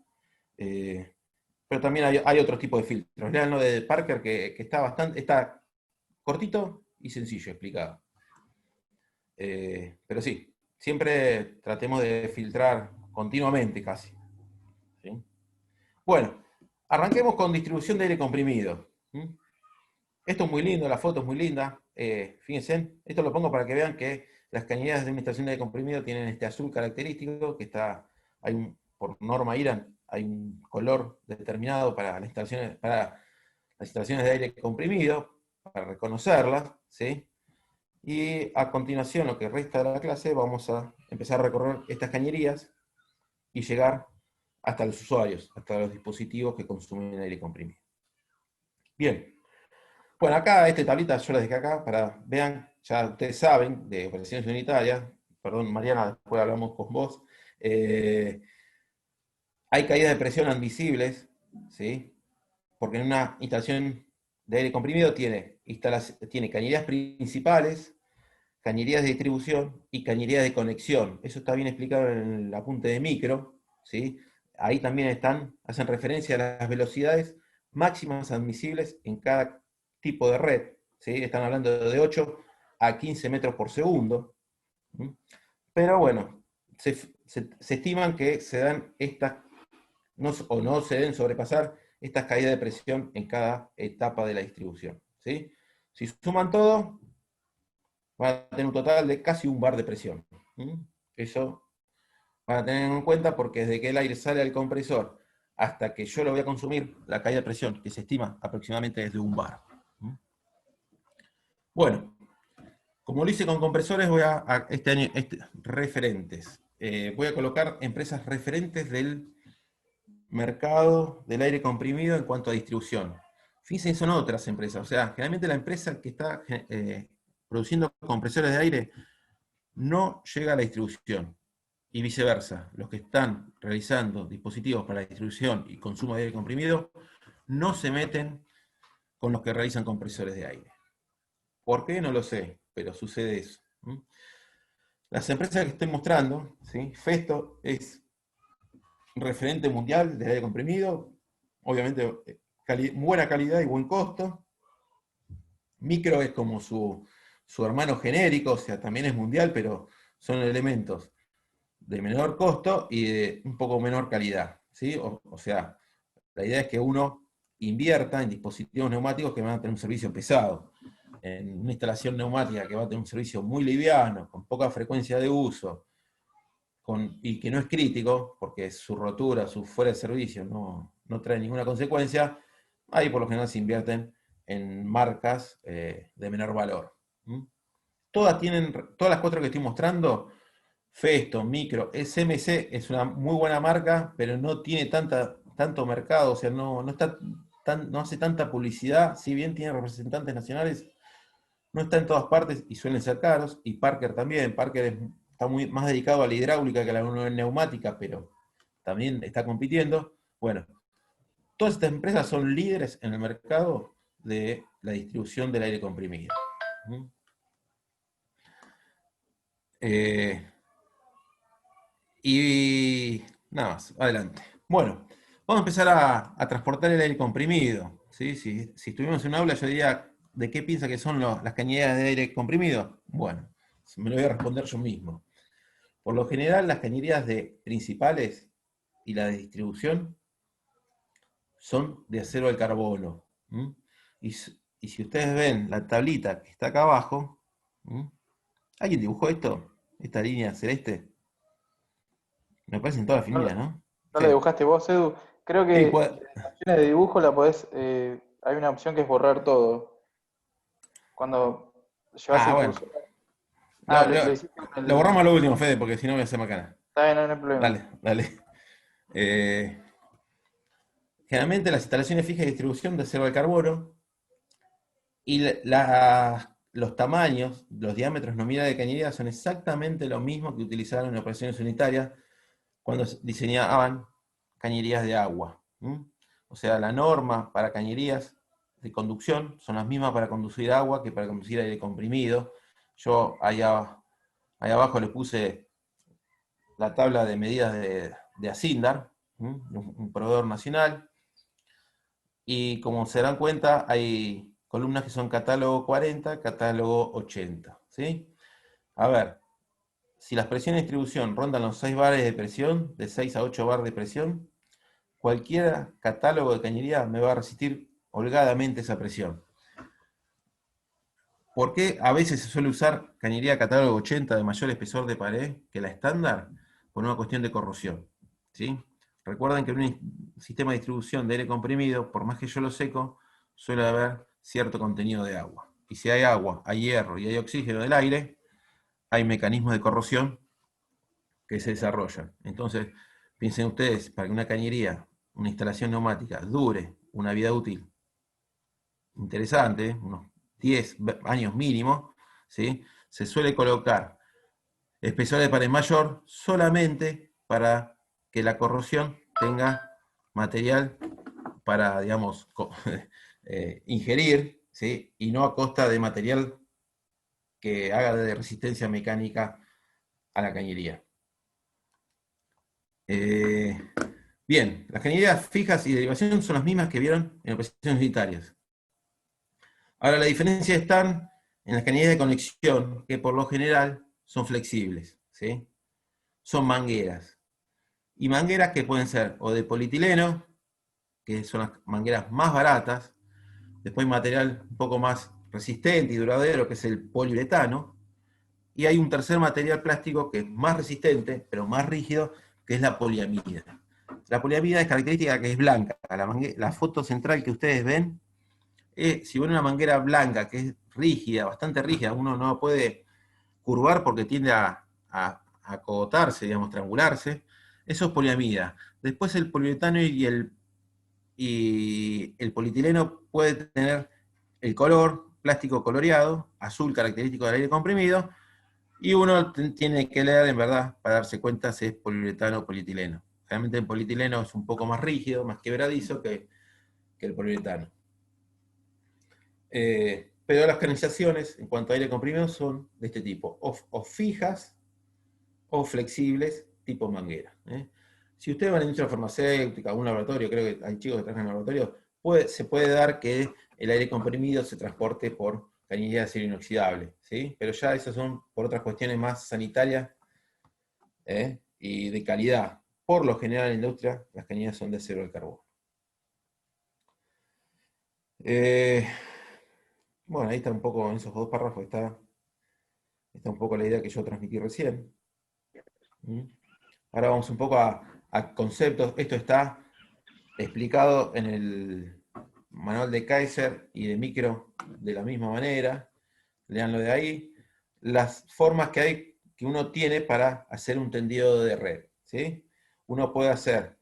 Pero también hay otro tipo de filtros. Lean lo de Parker, que está cortito y sencillo explicado. Pero sí, siempre tratemos de filtrar continuamente casi. ¿Sí? Bueno, arranquemos con distribución de aire comprimido. Esto es muy lindo, la foto es muy linda. Fíjense, esto lo pongo para que vean que las cañerías de una estación de aire comprimido tienen este azul característico, que por norma IRAN, hay un color determinado para las instalaciones de aire comprimido, para reconocerlas, ¿sí? Y a continuación, lo que resta de la clase, vamos a empezar a recorrer estas cañerías y llegar hasta los usuarios, hasta los dispositivos que consumen aire comprimido. Bien. Bueno, acá esta tablita yo la dejé acá para vean, ya ustedes saben de operaciones unitarias. Perdón, Mariana, después hablamos con vos. Hay caídas de presión admisibles, ¿sí? Porque en una instalación de aire comprimido tiene cañerías principales, cañerías de distribución y cañerías de conexión. Eso está bien explicado en el apunte de micro, ¿sí? Ahí también hacen referencia a las velocidades máximas admisibles en cada tipo de red, ¿sí? Están hablando de 8 a 15 metros por segundo. Pero bueno, se estiman que se dan no se deben sobrepasar estas caídas de presión en cada etapa de la distribución, ¿sí? Si suman todo, van a tener un total de casi un bar de presión. Eso van a tener en cuenta porque desde que el aire sale al compresor hasta que yo lo voy a consumir, la caída de presión, que se estima aproximadamente es de un bar. Bueno, como lo hice con compresores, voy este año, referentes. Voy a colocar empresas referentes del mercado del aire comprimido en cuanto a distribución. Fíjense, son otras empresas. O sea, generalmente la empresa que está produciendo compresores de aire no llega a la distribución. Y viceversa, los que están realizando dispositivos para la distribución y consumo de aire comprimido no se meten con los que realizan compresores de aire. ¿Por qué? No lo sé, pero sucede eso. Las empresas que estoy mostrando, ¿sí? Festo es un referente mundial de aire comprimido, obviamente buena calidad y buen costo. Micro es como su hermano genérico, o sea, también es mundial, pero son elementos de menor costo y de un poco menor calidad, ¿sí? O sea, la idea es que uno invierta en dispositivos neumáticos que van a tener un servicio pesado. En una instalación neumática que va a tener un servicio muy liviano, con poca frecuencia de uso, y que no es crítico, porque su rotura, su fuera de servicio no trae ninguna consecuencia, ahí por lo general se invierten en marcas de menor valor. Todas las cuatro que estoy mostrando, Festo, Micro, SMC es una muy buena marca, pero no tiene tanto mercado, o sea, no hace tanta publicidad, si bien tiene representantes nacionales, no está en todas partes y suelen ser caros, y Parker también. Parker está más dedicado a la hidráulica que a la neumática, pero también está compitiendo. Bueno, todas estas empresas son líderes en el mercado de la distribución del aire comprimido. Y nada más, adelante. Bueno, vamos a empezar a transportar el aire comprimido. ¿Sí? Si estuvimos en un aula, yo diría, ¿de qué piensa que son las cañerías de aire comprimido? Bueno, me lo voy a responder yo mismo. Por lo general, las cañerías principales y la de distribución son de acero al carbono. Y si ustedes ven la tablita que está acá abajo, ¿alguien dibujó esto? Esta línea celeste. Me parece en todas las ¿No, finitas, ¿no? no la Sí. dibujaste vos, Edu? Creo Sí, que en las opciones de dibujo la podés, hay una opción que es borrar todo. Cuando llevas Ah, el bueno. cursor. Ah, Lo, lo lo- hiciste con lo el. borramos a lo último, Fede, porque si no me hace macana. Está bien, no hay problema. Dale, dale. Eh, Generalmente las instalaciones fijas de distribución de acero al carbono y los tamaños, los diámetros nominales de cañería son exactamente lo mismo que utilizaron en operaciones unitarias cuando diseñaban cañerías de agua. O sea, la norma para cañerías de conducción son las mismas para conducir agua que para conducir aire comprimido. Yo ahí abajo les puse la tabla de medidas de Asindar, un proveedor nacional, y como se dan cuenta, hay columnas que son catálogo 40, catálogo 80. ¿Sí? A ver, si las presiones de distribución rondan los 6 bares de presión, de 6 a 8 bar de presión, cualquier catálogo de cañería me va a resistir holgadamente esa presión. ¿Por qué a veces se suele usar cañería catálogo 80 de mayor espesor de pared que la estándar? Por una cuestión de corrosión. ¿Sí? Recuerden que en un sistema de distribución de aire comprimido, por más que yo lo seco, suele haber cierto contenido de agua. Y si hay agua, hay hierro y hay oxígeno del aire, hay mecanismos de corrosión que se desarrollan. Entonces, piensen ustedes, para que una cañería, una instalación neumática, dure una vida útil interesante, unos 10 años mínimo, ¿sí? Se suele colocar espesor de pared mayor solamente para que la corrosión tenga material para, digamos, ingerir, ¿sí? Y no a costa de material que haga de resistencia mecánica a la cañería. Bien, las cañerías fijas y de derivación son las mismas que vieron en operaciones unitarias. Ahora, la diferencia está en las cañerías de conexión, que por lo general son flexibles, ¿sí? Son mangueras. Y mangueras que pueden ser o de polietileno, que son las mangueras más baratas, después hay material un poco más resistente y duradero, que es el poliuretano, y hay un tercer material plástico que es más resistente, pero más rígido, que es la poliamida. La poliamida es característica que es blanca. La foto central que ustedes ven, si ven una manguera blanca que es rígida, bastante rígida, uno no puede curvar porque tiende a acogotarse, digamos, triangularse, eso es poliamida. Después el poliuretano y el polietileno puede tener el color, plástico coloreado, azul característico del aire comprimido, y uno tiene que leer en verdad para darse cuenta si es poliuretano o polietileno. Realmente el polietileno es un poco más rígido, más quebradizo que el poliuretano. Pero las canalizaciones en cuanto a aire comprimido son de este tipo, o fijas o flexibles, tipo manguera. Si ustedes van a la industria farmacéutica, a un laboratorio, creo que hay chicos que trabajan en el laboratorio, se puede dar que el aire comprimido se transporte por cañería de acero inoxidable, ¿sí? Pero ya esas son por otras cuestiones más sanitarias y de calidad. Por lo general en la industria, las cañerías son de acero al carbono. Bueno, ahí está un poco, en esos dos párrafos está un poco la idea que yo transmití recién. Ahora vamos un poco a conceptos. Esto está explicado en el manual de Kaiser y de Micro de la misma manera. Leanlo de ahí. Las formas que hay que uno tiene para hacer un tendido de red. ¿Sí? Uno puede hacer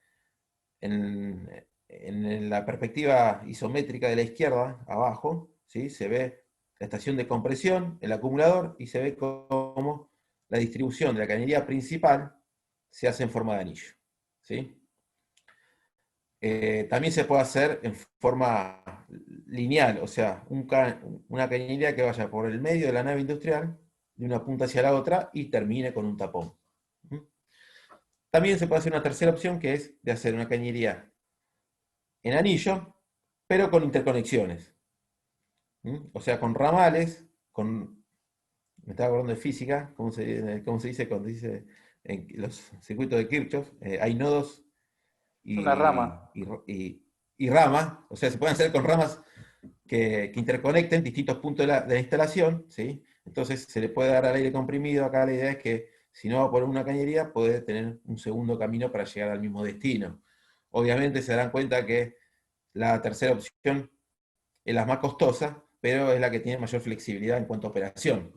en la perspectiva isométrica de la izquierda, abajo, ¿sí? Se ve la estación de compresión, el acumulador, y se ve cómo la distribución de la cañería principal se hace en forma de anillo. ¿Sí? También se puede hacer en forma lineal, o sea, una cañería que vaya por el medio de la nave industrial, de una punta hacia la otra, y termine con un tapón. También se puede hacer una tercera opción, que es de hacer una cañería en anillo, pero con interconexiones. O sea, con ramales, me estaba acordando de física, ¿cómo se dice cuando dice en los circuitos de Kirchhoff? Hay nodos Es una rama. y ramas, o sea, se pueden hacer con ramas que interconecten distintos puntos de la instalación, ¿sí? Entonces se le puede dar al aire comprimido. Acá la idea es que si no va por una cañería, puede tener un segundo camino para llegar al mismo destino. Obviamente se darán cuenta que la tercera opción es la más costosa, pero es la que tiene mayor flexibilidad en cuanto a operación.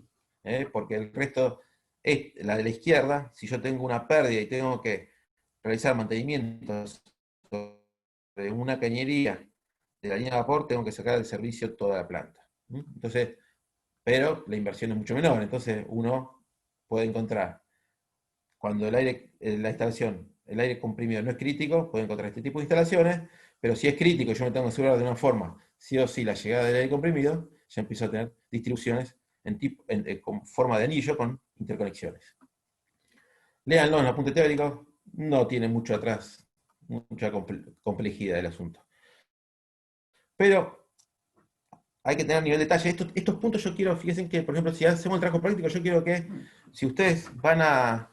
Porque el resto es la de la izquierda. Si yo tengo una pérdida y tengo que realizar mantenimientos sobre una cañería de la línea de vapor, tengo que sacar del servicio toda la planta. Entonces, pero la inversión es mucho menor, entonces uno puede encontrar, cuando el aire, la instalación, el aire comprimido no es crítico, puede encontrar este tipo de instalaciones, pero si es crítico, yo me tengo que asegurar de una forma, sí o sí, la llegada del aire comprimido, ya empiezo a tener distribuciones con forma de anillo con interconexiones. Léanlo en el apunte teórico, no tiene mucho atrás, mucha complejidad del asunto. Pero hay que tener nivel de detalle. Estos puntos yo quiero, fíjense que, por ejemplo, si hacemos el trabajo práctico, yo quiero que, si ustedes van a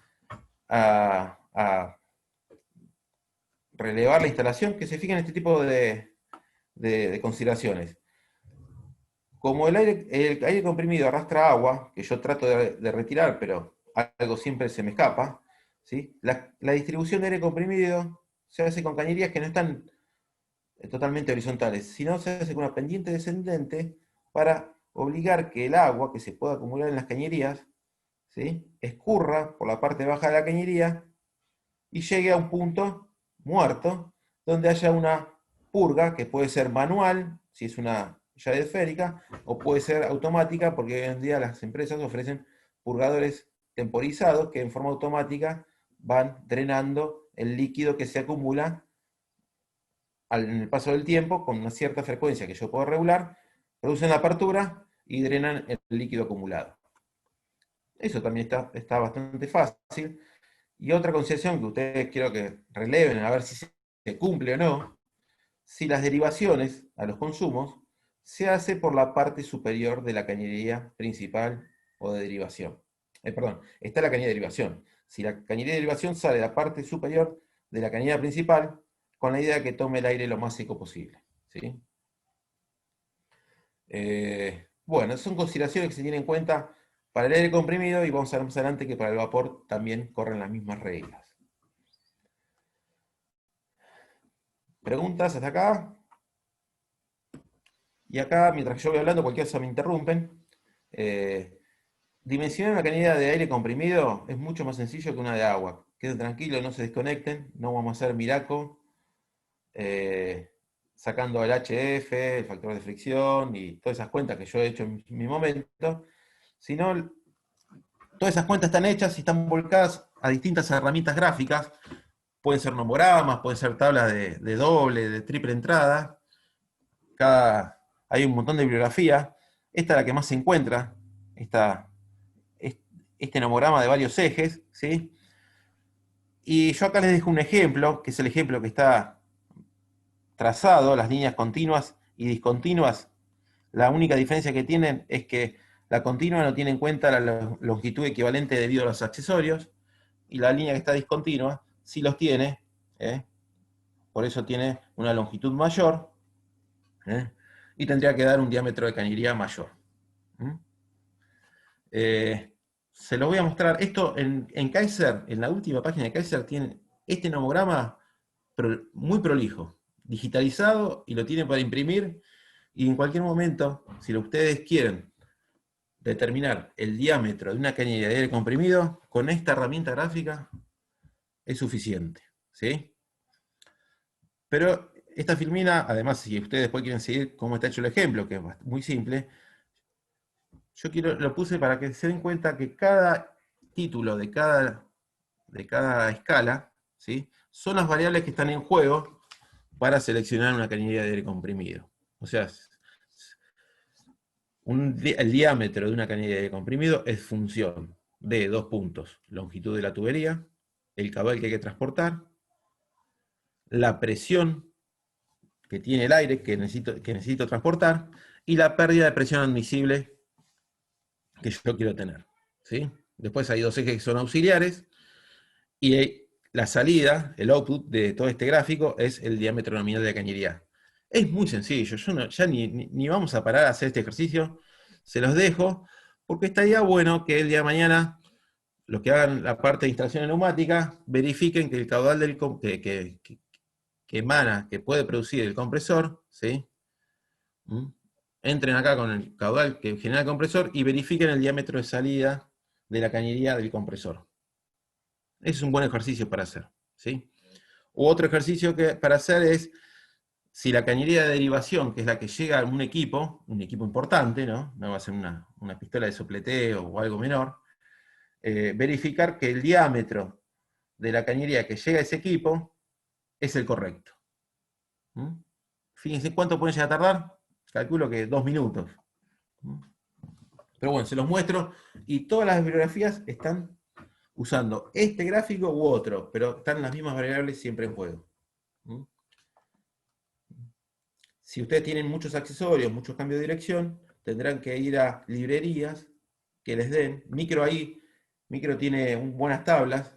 relevar la instalación, que se fijen en este tipo de consideraciones. Como el aire comprimido arrastra agua, que yo trato de retirar, pero algo siempre se me escapa, ¿sí? La distribución de aire comprimido se hace con cañerías que no están totalmente horizontales, sino se hace con una pendiente descendente para obligar que el agua que se pueda acumular en las cañerías, ¿sí?, escurra por la parte baja de la cañería y llegue a un punto muerto donde haya una purga que puede ser manual, si es una llave esférica, o puede ser automática, porque hoy en día las empresas ofrecen purgadores temporizados que en forma automática van drenando el líquido que se acumula en el paso del tiempo, con una cierta frecuencia que yo puedo regular, producen la apertura y drenan el líquido acumulado. Eso también está bastante fácil. Y otra consideración que ustedes quiero que releven, a ver si se cumple o no, si las derivaciones a los consumos se hace por la parte superior de la cañería principal o de derivación. Perdón, está la cañería de derivación. Si la cañería de derivación sale de la parte superior de la cañería principal, con la idea de que tome el aire lo más seco posible, ¿sí? Bueno, son consideraciones que se tienen en cuenta para el aire comprimido, y vamos a ver más adelante que para el vapor también corren las mismas reglas. ¿Preguntas hasta acá? Y acá, mientras yo voy hablando, cualquier cosa me interrumpen. Dimensionar una cañería de aire comprimido es mucho más sencillo que una de agua. Queden tranquilos, no se desconecten, no vamos a hacer miraco, sacando el HF, el factor de fricción y todas esas cuentas que yo he hecho en mi momento, sino todas esas cuentas están hechas y están volcadas a distintas herramientas gráficas. Pueden ser nomogramas, pueden ser tablas de doble, de triple entrada. Hay un montón de bibliografía. Esta es la que más se encuentra, este nomograma de varios ejes, ¿sí? Y yo acá les dejo un ejemplo, que es el ejemplo que está trazado, las líneas continuas y discontinuas. La única diferencia que tienen es que la continua no tiene en cuenta la longitud equivalente debido a los accesorios, y la línea que está discontinua sí los tiene, por eso tiene una longitud mayor, y tendría que dar un diámetro de cañería mayor. Se lo voy a mostrar. Esto en Kaiser, en la última página de Kaiser, tiene este nomograma muy prolijo, digitalizado, y lo tienen para imprimir, y en cualquier momento, si ustedes quieren determinar el diámetro de una cañería de aire comprimido, con esta herramienta gráfica es suficiente, ¿sí? Pero esta filmina, además, si ustedes después quieren seguir cómo está hecho el ejemplo, que es muy simple, yo lo puse para que se den cuenta que cada título de cada escala, ¿sí?, son las variables que están en juego para seleccionar una cañería de aire comprimido. O sea, el diámetro de una cañería de aire comprimido es función de 2 puntos: longitud de la tubería, el caudal que hay que transportar, la presión que tiene el aire que necesito transportar, y la pérdida de presión admisible que yo quiero tener, ¿sí? Después hay dos ejes que son auxiliares, y la salida, el output de todo este gráfico, es el diámetro nominal de la cañería. Es muy sencillo, ya ni vamos a parar a hacer este ejercicio, se los dejo, porque estaría bueno que el día de mañana los que hagan la parte de instalación neumática verifiquen que el caudal que emana, que puede producir el compresor, ¿sí?, entren acá con el caudal que genera el compresor y verifiquen el diámetro de salida de la cañería del compresor. Ese es un buen ejercicio para hacer, ¿sí? U otro ejercicio para hacer es si la cañería de derivación, que es la que llega a un equipo importante, ¿no? No va a ser una pistola de sopleteo o algo menor, verificar que el diámetro de la cañería que llega a ese equipo es el correcto. ¿Mm? Fíjense cuánto pueden llegar a tardar, calculo que 2 minutos. ¿Mm? Pero bueno, se los muestro, y todas las bibliografías están usando este gráfico u otro, pero están las mismas variables siempre en juego. ¿Mm? Si ustedes tienen muchos accesorios, muchos cambios de dirección, tendrán que ir a librerías que les den. Micro tiene buenas tablas,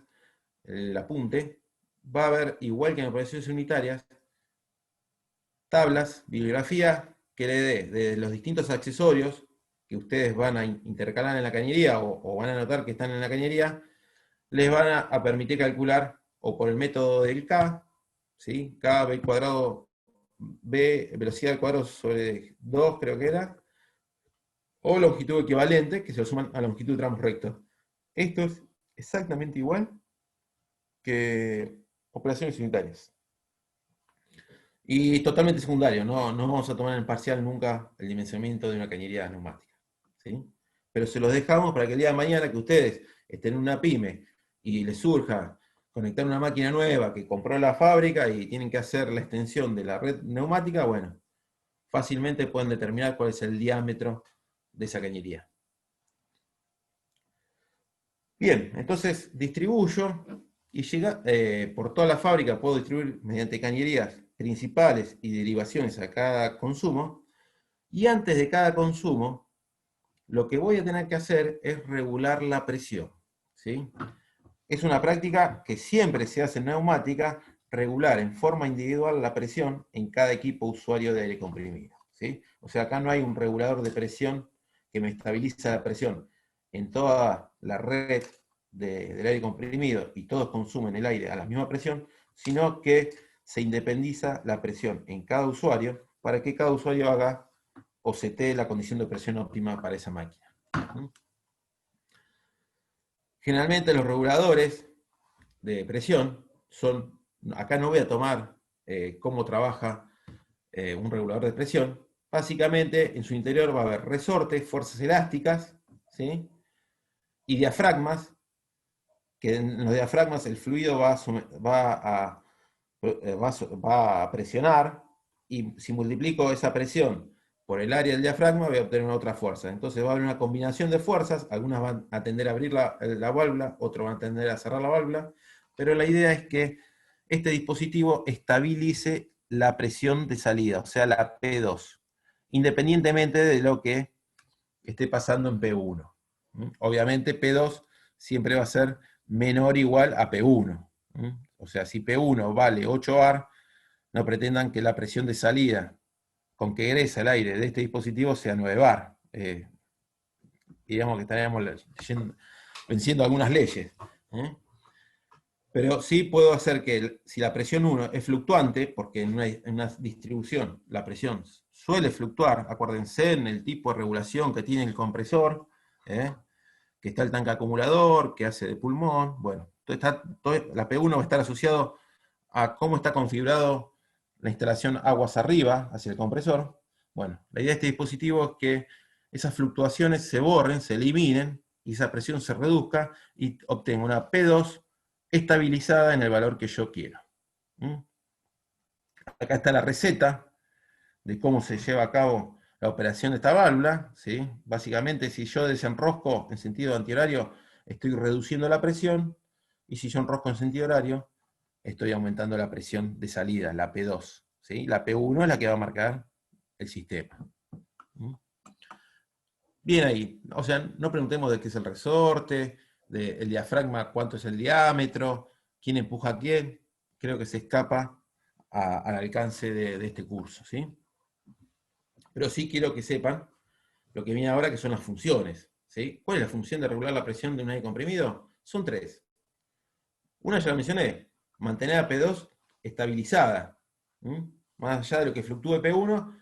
el apunte. Va a haber, igual que en operaciones unitarias, tablas, bibliografía que le dé de los distintos accesorios que ustedes van a intercalar en la cañería o van a notar que están en la cañería, les van a permitir calcular o por el método del K, ¿sí? K, B cuadrado, B, velocidad al cuadrado sobre 2, creo que era, o longitud equivalente, que se lo suman a longitud de tramos rectos. Esto es exactamente igual que operaciones unitarias. Y totalmente secundario, no vamos a tomar en parcial nunca el dimensionamiento de una cañería neumática, ¿sí? Pero se los dejamos para que el día de mañana que ustedes estén en una pyme y les surja conectar una máquina nueva que compró la fábrica y tienen que hacer la extensión de la red neumática, bueno, fácilmente pueden determinar cuál es el diámetro de esa cañería. Bien, entonces distribuyo y llega por toda la fábrica, puedo distribuir mediante cañerías principales y derivaciones a cada consumo, y antes de cada consumo, lo que voy a tener que hacer es regular la presión, ¿sí? Es una práctica que siempre se hace en neumática, regular en forma individual la presión en cada equipo usuario de aire comprimido, ¿sí? O sea, acá no hay un regulador de presión que me estabiliza la presión en toda la red del aire comprimido y todos consumen el aire a la misma presión, sino que se independiza la presión en cada usuario para que cada usuario haga o setee la condición de presión óptima para esa máquina. Generalmente los reguladores de presión son, acá no voy a tomar cómo trabaja un regulador de presión. Básicamente en su interior va a haber resortes, fuerzas elásticas, ¿sí? Y diafragmas, que en los diafragmas el fluido va a presionar, y si multiplico esa presión por el área del diafragma voy a obtener una otra fuerza. Entonces va a haber una combinación de fuerzas, algunas van a tender a abrir la válvula, otras van a tender a cerrar la válvula, pero la idea es que este dispositivo estabilice la presión de salida, o sea, la P2, independientemente de lo que esté pasando en P1. Obviamente P2 siempre va a ser menor o igual a P1. O sea, si P1 vale 8 bar, no pretendan que la presión de salida con que egresa el aire de este dispositivo sea 9 bar. Digamos que estaríamos venciendo algunas leyes. Pero sí puedo hacer que, si la presión 1 es fluctuante, porque en una distribución la presión suele fluctuar, acuérdense en el tipo de regulación que tiene el compresor, que está el tanque acumulador, que hace de pulmón, bueno, la P1 va a estar asociado a cómo está configurado la instalación aguas arriba, hacia el compresor. Bueno, la idea de este dispositivo es que esas fluctuaciones se borren, se eliminen, y esa presión se reduzca, y obtenga una P2 estabilizada en el valor que yo quiero. Acá está la receta de cómo se lleva a cabo la operación de esta válvula, ¿sí? Básicamente, si yo desenrosco en sentido antihorario, estoy reduciendo la presión, y si yo enrosco en sentido horario, estoy aumentando la presión de salida, la P2, ¿sí? La P1 es la que va a marcar el sistema. Bien ahí, o sea, no preguntemos de qué es el resorte, del diafragma, cuánto es el diámetro, quién empuja a quién, creo que se escapa al alcance de este curso, ¿sí? Pero sí quiero que sepan lo que viene ahora, que son las funciones, ¿sí? ¿Cuál es la función de regular la presión de un aire comprimido? Son 3. Una ya la mencioné, mantener a P2 estabilizada, más allá de lo que fluctúe P1,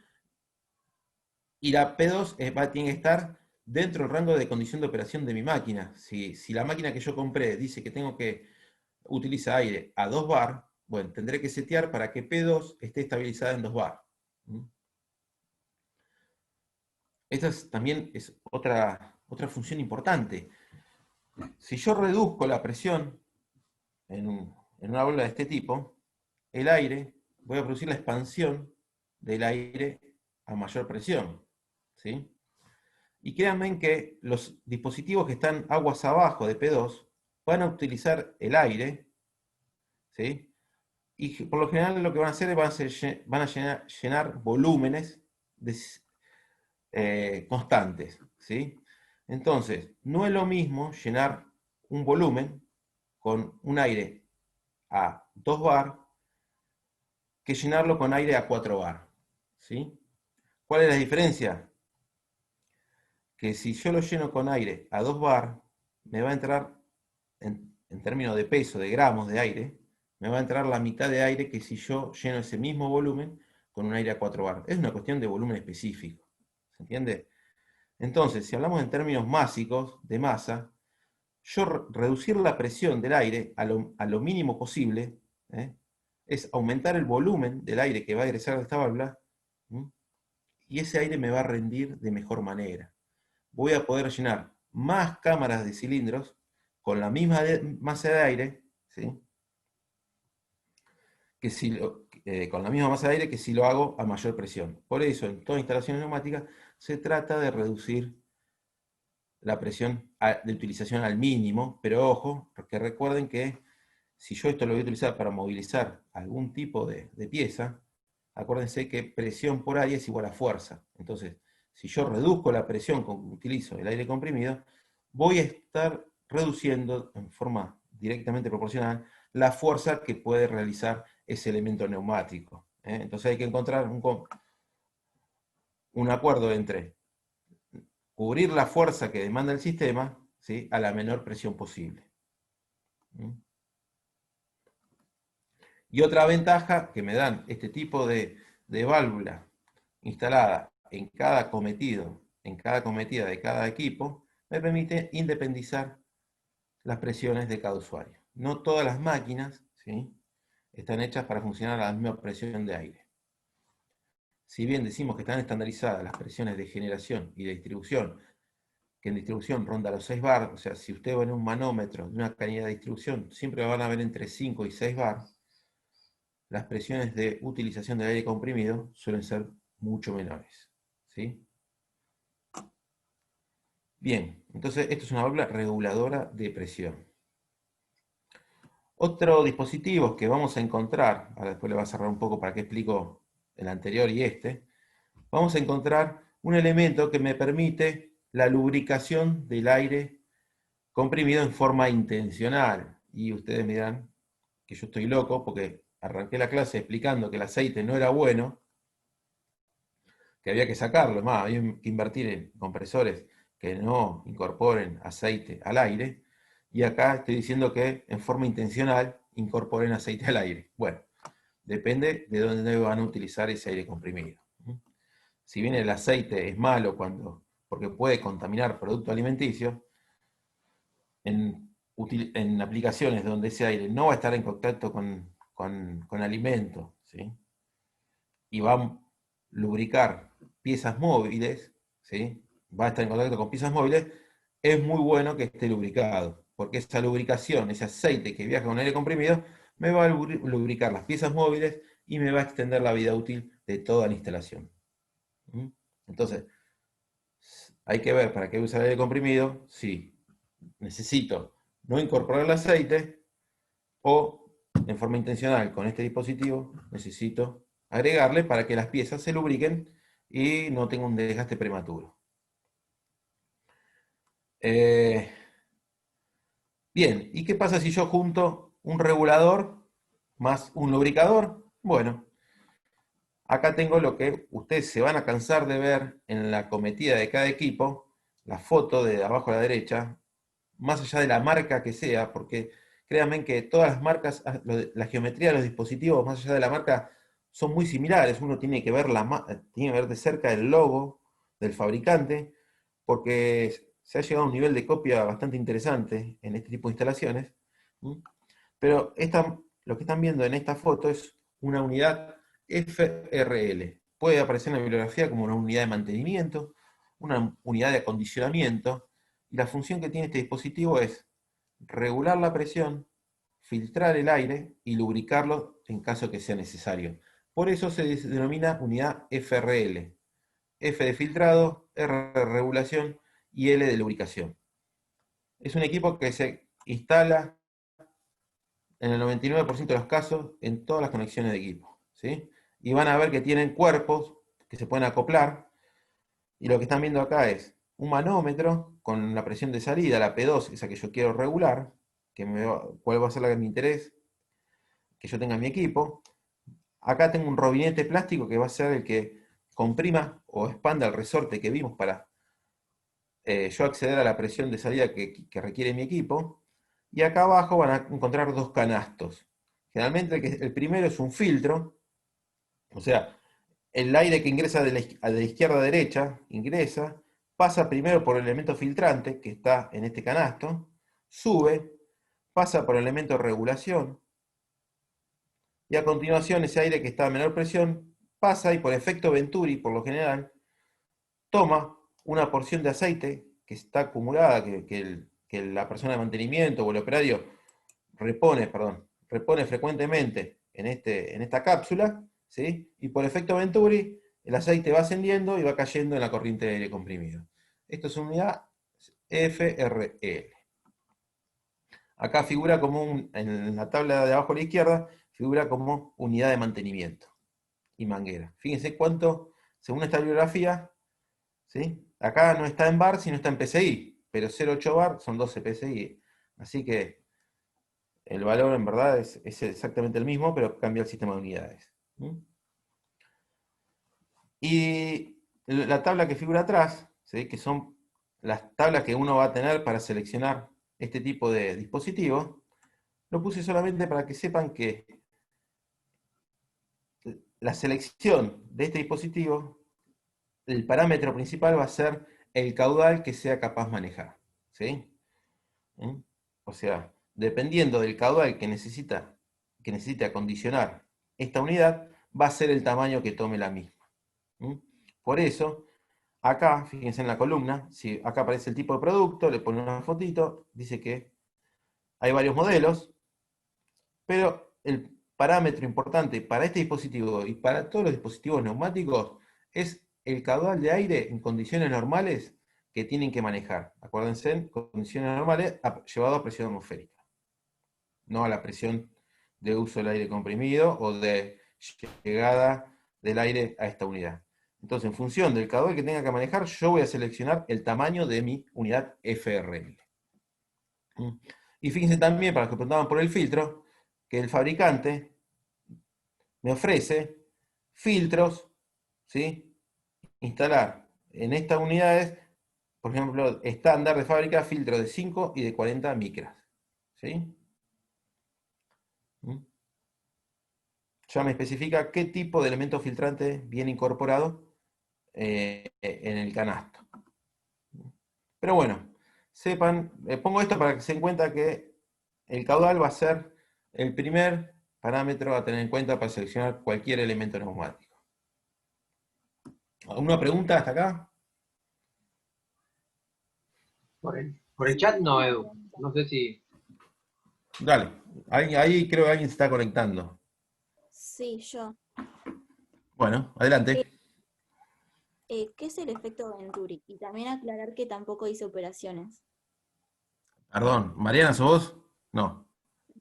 y la P2 tiene que estar dentro del rango de condición de operación de mi máquina. Si la máquina que yo compré dice que tengo que utilizar aire a 2 bar, Bueno, tendré que setear para que P2 esté estabilizada en 2 bar. Esta también es otra función importante. Si yo reduzco la presión en una bola de este tipo, el aire, voy a producir la expansión del aire a mayor presión. ¿Sí? Y créanme que los dispositivos que están aguas abajo de P2 van a utilizar el aire, ¿sí? Y por lo general lo que van a hacer es van a llenar volúmenes constantes. ¿Sí? Entonces, no es lo mismo llenar un volumen con un aire a 2 bar que llenarlo con aire a 4 bar. ¿Sí? ¿Cuál es la diferencia? Que si yo lo lleno con aire a 2 bar, me va a entrar, en términos de peso, de gramos de aire, me va a entrar la mitad de aire que si yo lleno ese mismo volumen con un aire a 4 bar. Es una cuestión de volumen específico. ¿Se entiende? Entonces, si hablamos en términos másicos, de masa, yo reducir la presión del aire a lo mínimo posible, es aumentar el volumen del aire que va a egresar de esta válvula, y ese aire me va a rendir de mejor manera. Voy a poder llenar más cámaras de cilindros con la misma masa de aire, ¿sí? Con la misma masa de aire que si lo hago a mayor presión. Por eso, en todas instalaciones neumáticas, se trata de reducir la presión de utilización al mínimo, pero ojo, porque recuerden que si yo esto lo voy a utilizar para movilizar algún tipo de pieza, acuérdense que presión por área es igual a fuerza. Entonces, si yo reduzco la presión con que utilizo el aire comprimido, voy a estar reduciendo en forma directamente proporcional la fuerza que puede realizar ese elemento neumático. Entonces hay que encontrar un acuerdo entre cubrir la fuerza que demanda el sistema, ¿sí?, a la menor presión posible. Y otra ventaja que me dan este tipo de válvula instalada en cada cometida de cada equipo, me permite independizar las presiones de cada usuario. No todas las máquinas, ¿sí?, están hechas para funcionar a la misma presión de aire. Si bien decimos que están estandarizadas las presiones de generación y de distribución, que en distribución ronda los 6 bar, o sea, si usted va en un manómetro de una calidad de distribución, siempre van a ver entre 5 y 6 bar, las presiones de utilización del aire comprimido suelen ser mucho menores. ¿Sí? Bien, entonces esto es una válvula reguladora de presión. Otro dispositivo que vamos a encontrar, ahora después le voy a cerrar un poco para que explico el anterior y este, vamos a encontrar un elemento que me permite la lubricación del aire comprimido en forma intencional. Y ustedes me dirán que yo estoy loco porque arranqué la clase explicando que el aceite no era bueno, que había que sacarlo, más, había que invertir en compresores que no incorporen aceite al aire, y acá estoy diciendo que en forma intencional incorporen aceite al aire. Bueno, depende de dónde van a utilizar ese aire comprimido. Si bien el aceite es malo porque puede contaminar producto alimenticio, en aplicaciones donde ese aire no va a estar en contacto con alimento, ¿sí?, y va a lubricar piezas móviles, ¿sí?, va a estar en contacto con piezas móviles, es muy bueno que esté lubricado, porque esa lubricación, ese aceite que viaja con aire comprimido, me va a lubricar las piezas móviles y me va a extender la vida útil de toda la instalación. Entonces, hay que ver para qué usar el aire comprimido, si necesito no incorporar el aceite, o en forma intencional con este dispositivo necesito agregarle para que las piezas se lubriquen y no tenga un desgaste prematuro. Bien, ¿y qué pasa si yo junto un regulador más un lubricador? Bueno, acá tengo lo que ustedes se van a cansar de ver en la cometida de cada equipo, la foto de abajo a la derecha, más allá de la marca que sea, porque créanme que todas las marcas, la geometría de los dispositivos, más allá de la marca, son muy similares. Uno tiene que ver, tiene que ver de cerca el logo del fabricante, porque se ha llegado a un nivel de copia bastante interesante en este tipo de instalaciones. Pero lo que están viendo en esta foto es una unidad FRL. Puede aparecer en la bibliografía como una unidad de mantenimiento, una unidad de acondicionamiento, y la función que tiene este dispositivo es regular la presión, filtrar el aire y lubricarlo en caso que sea necesario. Por eso se denomina unidad FRL. F de filtrado, R de regulación y L de lubricación. Es un equipo que se instala en el 99% de los casos en todas las conexiones de equipo, ¿sí? Y van a ver que tienen cuerpos que se pueden acoplar, y lo que están viendo acá es un manómetro con la presión de salida, la P2, esa que yo quiero regular, cuál va a ser la de mi interés, que yo tenga en mi equipo. Acá tengo un robinete plástico que va a ser el que comprima o expanda el resorte que vimos para yo acceder a la presión de salida que requiere mi equipo. Y acá abajo van a encontrar dos canastos. Generalmente el primero es un filtro, o sea, el aire que ingresa de la izquierda a derecha, ingresa, pasa primero por el elemento filtrante, que está en este canasto, sube, pasa por el elemento de regulación, y a continuación ese aire que está a menor presión pasa y por efecto Venturi, por lo general, toma una porción de aceite que está acumulada, que la persona de mantenimiento o el operario repone frecuentemente en esta cápsula, ¿sí? Y por efecto Venturi, el aceite va ascendiendo y va cayendo en la corriente de aire comprimido. Esto es una unidad FRL. Acá figura como, en la tabla de abajo a la izquierda, figura como unidad de mantenimiento y manguera. Fíjense cuánto, según esta bibliografía, ¿sí? Acá no está en bar, sino está en PSI, pero 0,8 bar son 12 PSI. Así que el valor en verdad es exactamente el mismo, pero cambia el sistema de unidades. Y la tabla que figura atrás, ¿sí? Que son las tablas que uno va a tener para seleccionar este tipo de dispositivos, lo puse solamente para que sepan que la selección de este dispositivo, el parámetro principal va a ser el caudal que sea capaz de manejar, ¿sí? O sea, dependiendo del caudal que necesite acondicionar esta unidad, va a ser el tamaño que tome la misma. Por eso, acá, fíjense en la columna, si acá aparece el tipo de producto, le pone una fotito, dice que hay varios modelos, pero el parámetro importante para este dispositivo y para todos los dispositivos neumáticos es el caudal de aire en condiciones normales que tienen que manejar. Acuérdense, en condiciones normales llevado a presión atmosférica, no a la presión de uso del aire comprimido o de llegada del aire a esta unidad. Entonces, en función del caudal que tenga que manejar, yo voy a seleccionar el tamaño de mi unidad FRL. Y fíjense también, para los que preguntaban por el filtro, que el fabricante me ofrece filtros, ¿sí? Instalar en estas unidades, por ejemplo, estándar de fábrica, filtros de 5 y de 40 micras, ¿sí? Ya me especifica qué tipo de elemento filtrante viene incorporado en el canasto. Pero bueno, sepan, pongo esto para que se den cuenta que el caudal va a ser el primer parámetro a tener en cuenta para seleccionar cualquier elemento neumático. ¿Alguna pregunta hasta acá? Por el chat no, Edu. No sé si... Dale, ahí creo que alguien se está conectando. Sí, yo. Bueno, adelante. ¿Qué es el efecto Venturi? Y también aclarar que tampoco hice operaciones. Perdón, ¿Mariana sos vos? No.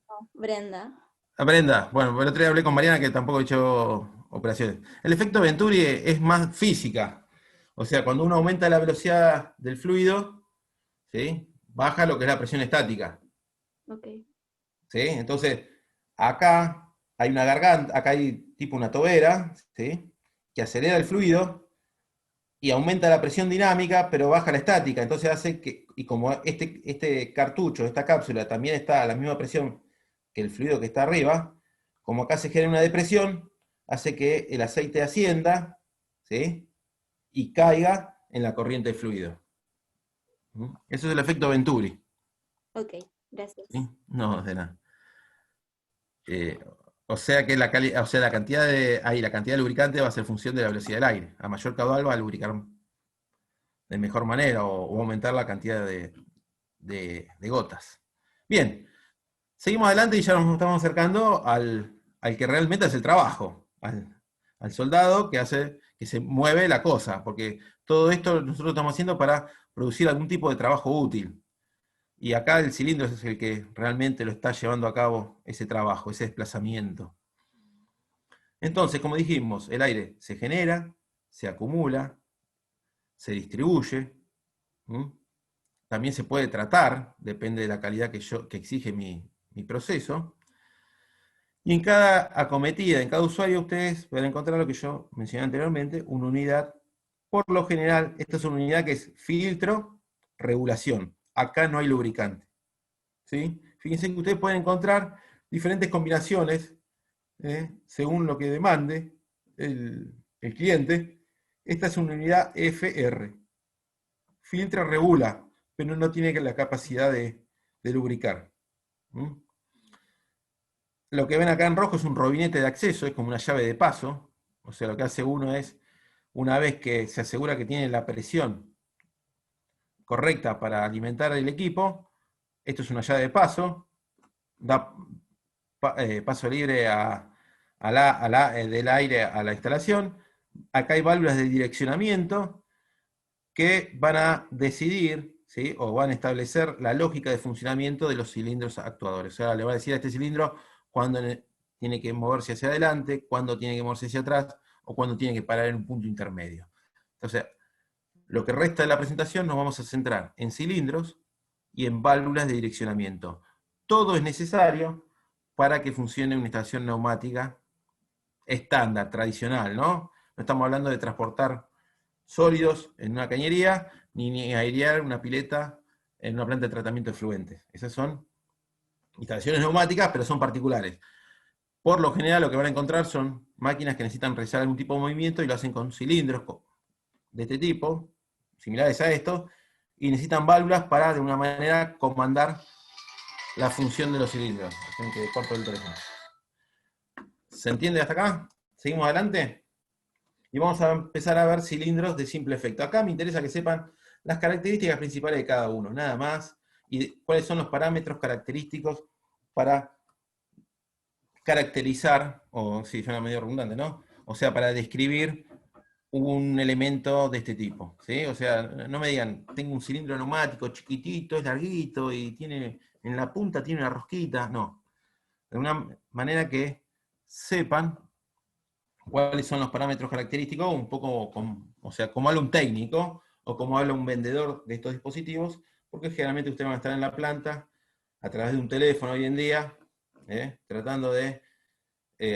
No, Brenda. Brenda, bueno, el otro día hablé con Mariana que tampoco he hecho operaciones. El efecto Venturi es más física. O sea, cuando uno aumenta la velocidad del fluido, ¿sí? Baja lo que es la presión estática. Ok. ¿Sí? Entonces, acá hay una garganta, acá hay tipo una tobera, ¿sí? Que acelera el fluido y aumenta la presión dinámica, pero baja la estática. Entonces hace que, y como este cartucho, esta cápsula, también está a la misma presión que el fluido que está arriba, como acá se genera una depresión, hace que el aceite ascienda, ¿sí? Y caiga en la corriente de fluido. Eso es el efecto Venturi. Ok, gracias. ¿Sí? No, de nada. O sea que la cantidad de lubricante va a ser función de la velocidad del aire. A mayor caudal va a lubricar de mejor manera o aumentar la cantidad de gotas. Bien, seguimos adelante y ya nos estamos acercando al que realmente hace el trabajo, al soldado que hace que se mueve la cosa, porque todo esto nosotros estamos haciendo para producir algún tipo de trabajo útil. Y acá el cilindro es el que realmente lo está llevando a cabo ese trabajo, ese desplazamiento. Entonces, como dijimos, el aire se genera, se acumula, se distribuye, ¿m? También se puede tratar, depende de la calidad que exige mi proceso. Y en cada acometida, en cada usuario, ustedes pueden encontrar lo que yo mencioné anteriormente, una unidad. Por lo general, esta es una unidad que es filtro, regulación. Acá no hay lubricante. ¿Sí? Fíjense que ustedes pueden encontrar diferentes combinaciones, según lo que demande el cliente. Esta es una unidad FR. Filtra, regula, pero no tiene la capacidad de lubricar. ¿Mm? Lo que ven acá en rojo es un robinete de acceso, es como una llave de paso. O sea, lo que hace uno es, una vez que se asegura que tiene la presión correcta para alimentar el equipo, esto es una llave de paso, da paso libre del aire a la instalación. Acá hay válvulas de direccionamiento que van a decidir, ¿sí? O van a establecer la lógica de funcionamiento de los cilindros actuadores. O sea, le va a decir a este cilindro cuándo tiene que moverse hacia adelante, cuándo tiene que moverse hacia atrás, o cuándo tiene que parar en un punto intermedio. Entonces, lo que resta de la presentación nos vamos a centrar en cilindros y en válvulas de direccionamiento. Todo es necesario para que funcione una instalación neumática estándar, tradicional, ¿no? No estamos hablando de transportar sólidos en una cañería, ni airear una pileta en una planta de tratamiento de fluentes. Esas son instalaciones neumáticas, pero son particulares. Por lo general lo que van a encontrar son máquinas que necesitan realizar algún tipo de movimiento y lo hacen con cilindros de este tipo, similares a estos, y necesitan válvulas para de una manera comandar la función de los cilindros. Así que corto el teléfono. ¿Se entiende hasta acá? ¿Seguimos adelante? Y vamos a empezar a ver cilindros de simple efecto. Acá me interesa que sepan las características principales de cada uno, nada más, y cuáles son los parámetros característicos para caracterizar, o sí, suena medio redundante, ¿no? O sea, para describir un elemento de este tipo, ¿sí? O sea, no me digan, tengo un cilindro neumático chiquitito, es larguito, y tiene, en la punta tiene una rosquita, no. De una manera que sepan cuáles son los parámetros característicos, un poco, o sea, como habla un técnico, o como habla un vendedor de estos dispositivos, porque generalmente ustedes van a estar en la planta, a través de un teléfono hoy en día, tratando de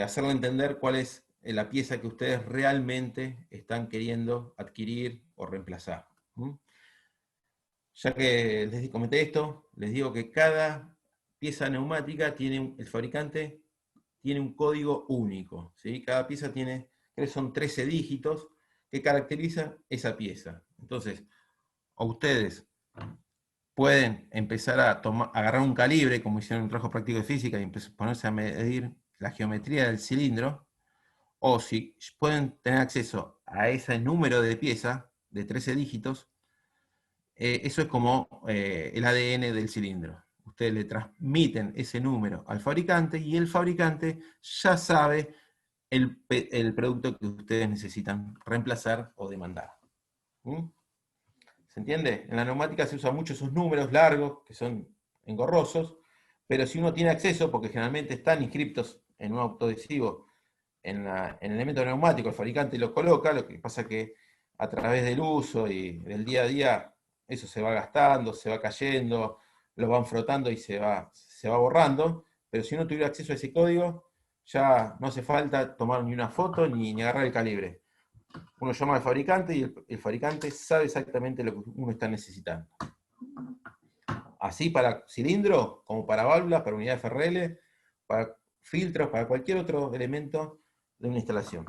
hacerle entender cuál es la pieza que ustedes realmente están queriendo adquirir o reemplazar. Ya que les comenté esto, les digo que cada pieza neumática tiene, el fabricante tiene un código único, ¿sí? Cada pieza tiene, creo que son 13 dígitos que caracterizan esa pieza. Entonces, a ustedes pueden empezar a agarrar un calibre, como hicieron en un trabajo práctico de física, y ponerse a medir la geometría del cilindro, o si pueden tener acceso a ese número de pieza de 13 dígitos, eso es como el ADN del cilindro. Ustedes le transmiten ese número al fabricante y el fabricante ya sabe el producto que ustedes necesitan reemplazar o demandar. ¿Se entiende? En la neumática se usan mucho esos números largos, que son engorrosos, pero si uno tiene acceso, porque generalmente están inscriptos en un autoadhesivo en el elemento neumático, el fabricante lo coloca, lo que pasa que a través del uso y del día a día, eso se va gastando, se va cayendo, lo van frotando y se va borrando, pero si uno tuviera acceso a ese código, ya no hace falta tomar ni una foto ni agarrar el calibre. Uno llama al fabricante y el fabricante sabe exactamente lo que uno está necesitando. Así para cilindro, como para válvulas, para unidades FRL, para filtros, para cualquier otro elemento de una instalación.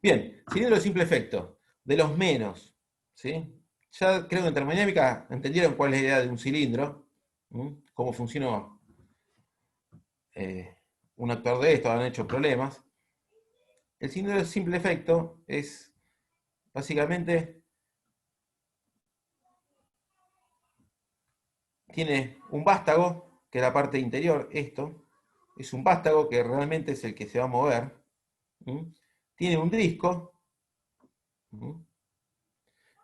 Bien, cilindro de simple efecto, de los menos, ¿sí? Ya creo que en termodinámica entendieron cuál es la idea de un cilindro, cómo funciona un actor de esto, han hecho problemas. El cilindro de simple efecto es básicamente, tiene un vástago, que es la parte interior, esto, es un vástago que realmente es el que se va a mover. ¿Mm? Tiene un disco. ¿Mm?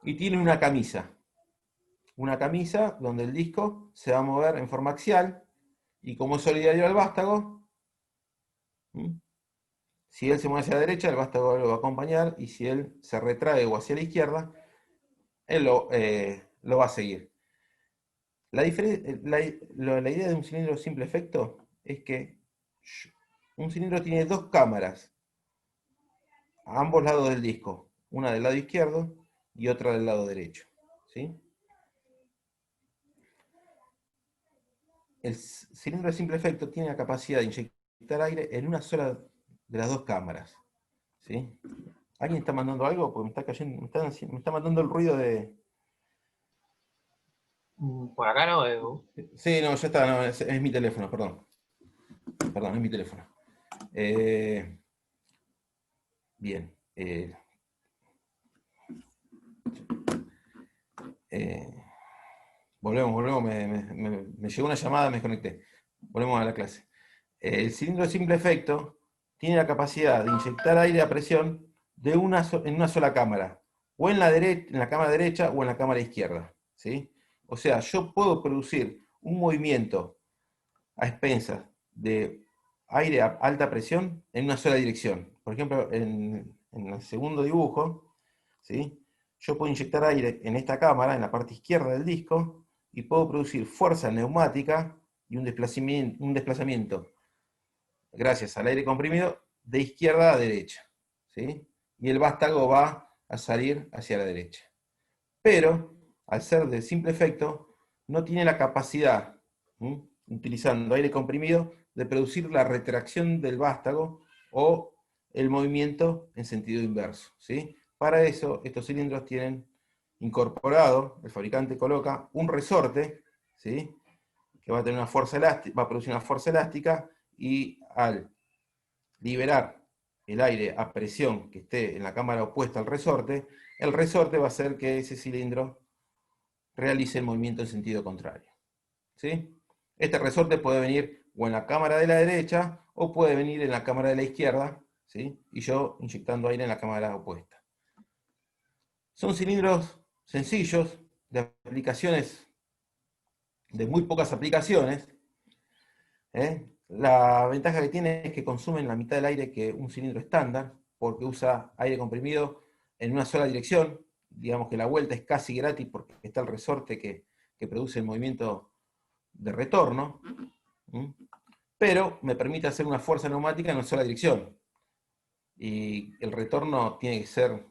Y tiene una camisa. Una camisa donde el disco se va a mover en forma axial, y como es solidario al vástago, ¿Mm? Si él se mueve hacia la derecha, el vástago lo va a acompañar, y si él se retrae o hacia la izquierda, él lo va a seguir. La idea de un cilindro simple efecto es que un cilindro tiene dos cámaras a ambos lados del disco, una del lado izquierdo y otra del lado derecho. ¿Sí? El cilindro de simple efecto tiene la capacidad de inyectar aire en una sola de las dos cámaras. ¿Sí? ¿Alguien está mandando algo? Porque me está cayendo, me está mandando el ruido de... Por acá no veo. Sí, no, ya está, no, es mi teléfono, perdón. Perdón, es mi teléfono. Bien. Volvemos, me llegó una llamada, me desconecté. Volvemos a la clase. El cilindro de simple efecto tiene la capacidad de inyectar aire a presión en una sola cámara, o en la cámara derecha o en la cámara izquierda. ¿Sí? O sea, yo puedo producir un movimiento a expensas de aire a alta presión en una sola dirección. Por ejemplo, en el segundo dibujo, ¿sí? Yo puedo inyectar aire en esta cámara, en la parte izquierda del disco, y puedo producir fuerza neumática y un desplazamiento gracias al aire comprimido de izquierda a derecha. ¿Sí? Y el vástago va a salir hacia la derecha. Pero, al ser de simple efecto, no tiene la capacidad, utilizando aire comprimido, de producir la retracción del vástago o el movimiento en sentido inverso. ¿Sí? Para eso, estos cilindros tienen incorporado, el fabricante coloca un resorte, ¿sí? Que va a tener una fuerza elástica, va a producir una fuerza elástica, y al liberar el aire a presión que esté en la cámara opuesta al resorte, el resorte va a hacer que ese cilindro realice el movimiento en sentido contrario. ¿Sí? Este resorte puede venir o en la cámara de la derecha o puede venir en la cámara de la izquierda, ¿sí? Y yo inyectando aire en la cámara opuesta. Son cilindros sencillos, de aplicaciones, de muy pocas aplicaciones. La ventaja que tiene es que consumen la mitad del aire que un cilindro estándar, porque usa aire comprimido en una sola dirección. Digamos que la vuelta es casi gratis porque está el resorte que produce el movimiento de retorno, pero me permite hacer una fuerza neumática en una sola dirección. Y el retorno tiene que ser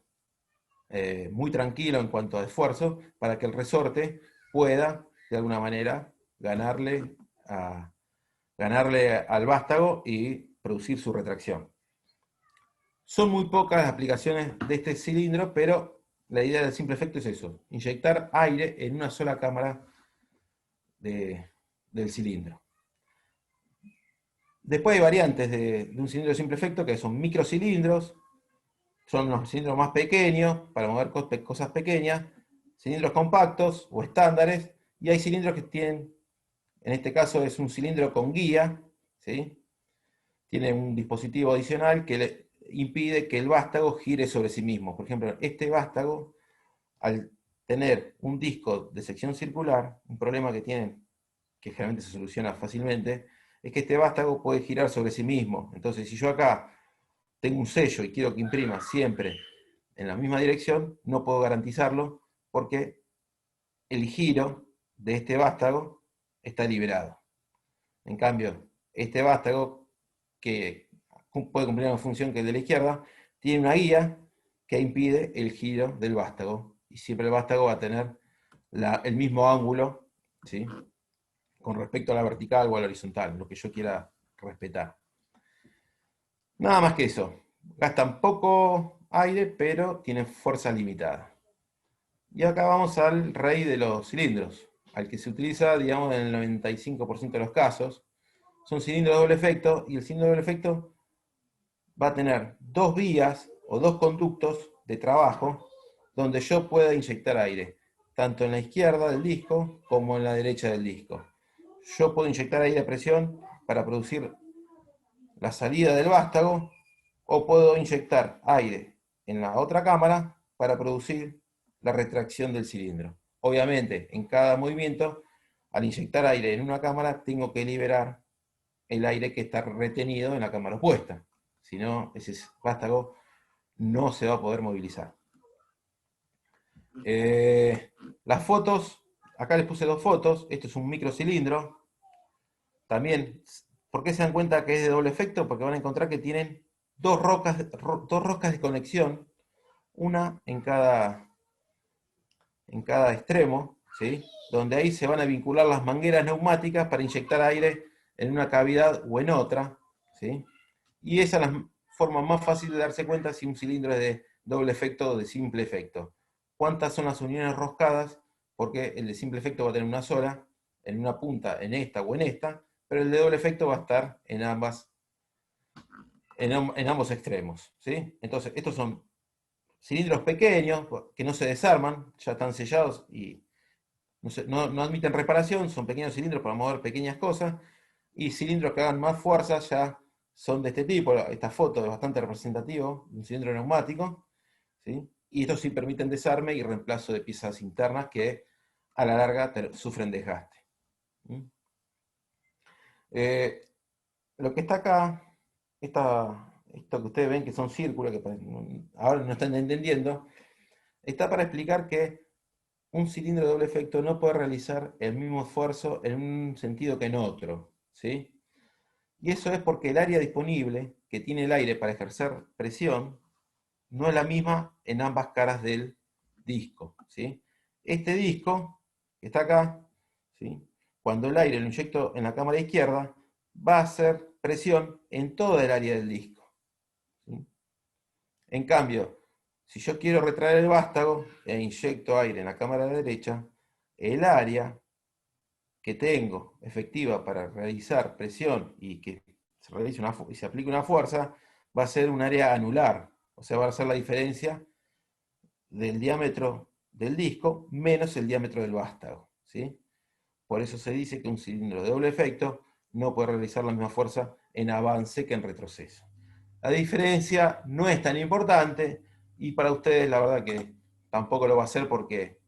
muy tranquilo en cuanto a esfuerzo para que el resorte pueda, de alguna manera, ganarle al vástago y producir su retracción. Son muy pocas las aplicaciones de este cilindro, pero la idea del simple efecto es eso: inyectar aire en una sola cámara del cilindro. Después hay variantes de un cilindro de simple efecto, que son microcilindros, son los cilindros más pequeños para mover cosas pequeñas, cilindros compactos o estándares, y hay cilindros que tienen, en este caso es un cilindro con guía, ¿sí? Tiene un dispositivo adicional que le impide que el vástago gire sobre sí mismo. Por ejemplo, este vástago, al tener un disco de sección circular, un problema que tienen, que generalmente se soluciona fácilmente, es que este vástago puede girar sobre sí mismo. Entonces, si yo acá tengo un sello y quiero que imprima siempre en la misma dirección, no puedo garantizarlo porque el giro de este vástago está liberado. En cambio, este vástago, que puede cumplir una función que es de la izquierda, tiene una guía que impide el giro del vástago. Y siempre el vástago va a tener el mismo ángulo, ¿sí? Con respecto a la vertical o a la horizontal, lo que yo quiera respetar. Nada más que eso. Gastan poco aire, pero tienen fuerza limitada. Y acá vamos al rey de los cilindros, al que se utiliza, digamos, en el 95% de los casos, son cilindros de doble efecto, y el cilindro de doble efecto va a tener dos vías o dos conductos de trabajo donde yo pueda inyectar aire, tanto en la izquierda del disco como en la derecha del disco. Yo puedo inyectar aire a presión para producir la salida del vástago, o puedo inyectar aire en la otra cámara para producir la retracción del cilindro. Obviamente, en cada movimiento, al inyectar aire en una cámara, tengo que liberar el aire que está retenido en la cámara opuesta. Si no, ese vástago no se va a poder movilizar. Las fotos, acá les puse dos fotos. Esto es un microcilindro. También, ¿por qué se dan cuenta que es de doble efecto? Porque van a encontrar que tienen dos roscas de conexión, una en cada extremo, ¿sí? Donde ahí se van a vincular las mangueras neumáticas para inyectar aire en una cavidad o en otra, ¿sí? Y esa es la forma más fácil de darse cuenta si un cilindro es de doble efecto o de simple efecto. ¿Cuántas son las uniones roscadas? Porque el de simple efecto va a tener una sola, en una punta, en esta o en esta, pero el de doble efecto va a estar en ambos extremos, ¿sí? Entonces, estos son cilindros pequeños que no se desarman, ya están sellados y no admiten reparación, son pequeños cilindros para mover pequeñas cosas, y cilindros que hagan más fuerza ya son de este tipo. Esta foto es bastante representativo, un cilindro neumático, ¿sí? Y estos sí permiten desarme y reemplazo de piezas internas que a la larga sufren desgaste. ¿Mm? Lo que está acá, esto que ustedes ven que son círculos, que ahora no están entendiendo, está para explicar que un cilindro de doble efecto no puede realizar el mismo esfuerzo en un sentido que en otro, ¿sí? Y eso es porque el área disponible que tiene el aire para ejercer presión no es la misma en ambas caras del disco, ¿sí? Este disco, que está acá, ¿sí? Cuando el aire lo inyecto en la cámara izquierda, va a hacer presión en toda el área del disco, ¿sí? En cambio, si yo quiero retraer el vástago e inyecto aire en la cámara derecha, el área que tengo efectiva para realizar presión y que se aplique una fuerza, va a ser un área anular. O sea, va a ser la diferencia del diámetro del disco menos el diámetro del vástago, ¿sí? Por eso se dice que un cilindro de doble efecto no puede realizar la misma fuerza en avance que en retroceso. La diferencia no es tan importante, y para ustedes la verdad que tampoco lo va a ser porque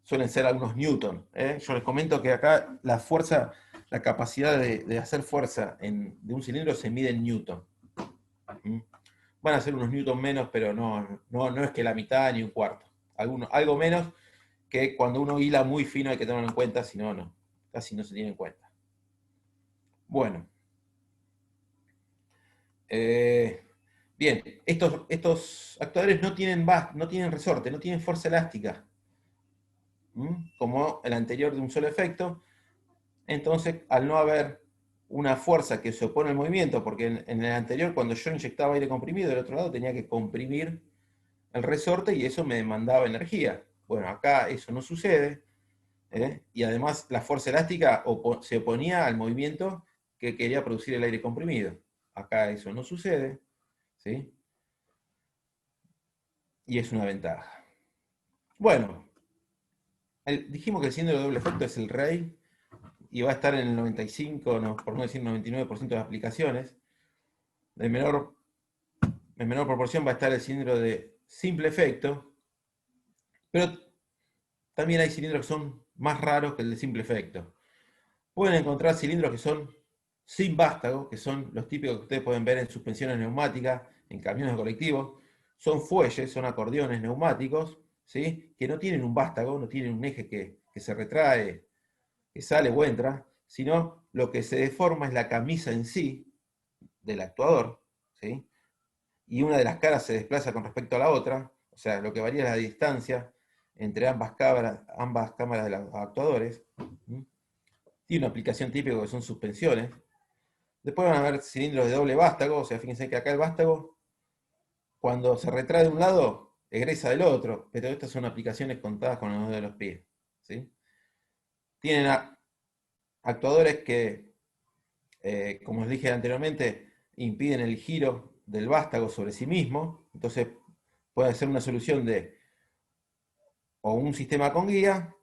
suelen ser algunos newton, ¿eh? Yo les comento que acá la fuerza, la capacidad de hacer fuerza de un cilindro se mide en newton. ¿Mm? Van a ser unos newton menos, pero no es que la mitad ni un cuarto. Algo menos, que cuando uno hila muy fino hay que tenerlo en cuenta, si no, casi no se tiene en cuenta. Bueno. Bien, estos actuadores no tienen resorte, no tienen fuerza elástica, como el anterior de un solo efecto. Entonces, al no haber una fuerza que se opone al movimiento, porque en el anterior, cuando yo inyectaba aire comprimido, del otro lado tenía que comprimir el resorte y eso me demandaba energía. Bueno, acá eso no sucede, ¿eh? Y además la fuerza elástica se oponía al movimiento que quería producir el aire comprimido. Acá eso no sucede, ¿sí? Y es una ventaja. Bueno, dijimos que el cilindro de doble efecto es el rey y va a estar en el 95, no, por no decir 99% de las aplicaciones. En menor proporción va a estar el cilindro de simple efecto, pero también hay cilindros que son más raros que el de simple efecto. Pueden encontrar cilindros que son sin vástago, que son los típicos que ustedes pueden ver en suspensiones neumáticas, en camiones colectivos. Son fuelles, son acordeones neumáticos, ¿sí? Que no tienen un vástago, no tienen un eje que se retrae, que sale o entra, sino lo que se deforma es la camisa en sí del actuador, ¿sí? Y una de las caras se desplaza con respecto a la otra, o sea, lo que varía es la distancia entre ambas cámaras de los actuadores. Tiene una aplicación típica que son suspensiones. Después van a ver cilindros de doble vástago, o sea, fíjense que acá el vástago, cuando se retrae de un lado, egresa del otro, pero estas son aplicaciones contadas con los dedos de los pies, ¿sí? Tienen actuadores que como les dije anteriormente, impiden el giro del vástago sobre sí mismo. Entonces puede ser una solución de o un sistema con guía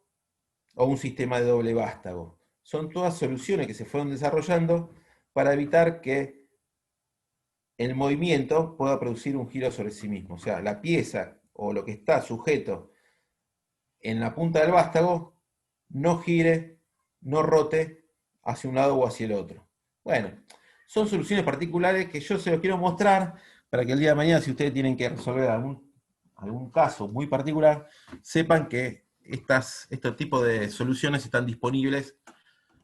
o un sistema de doble vástago. Son todas soluciones que se fueron desarrollando para evitar que el movimiento pueda producir un giro sobre sí mismo. O sea, la pieza o lo que está sujeto en la punta del vástago no gire, no rote hacia un lado o hacia el otro. Bueno, son soluciones particulares que yo se los quiero mostrar para que el día de mañana, si ustedes tienen que resolver algún caso muy particular, sepan que estos tipos de soluciones están disponibles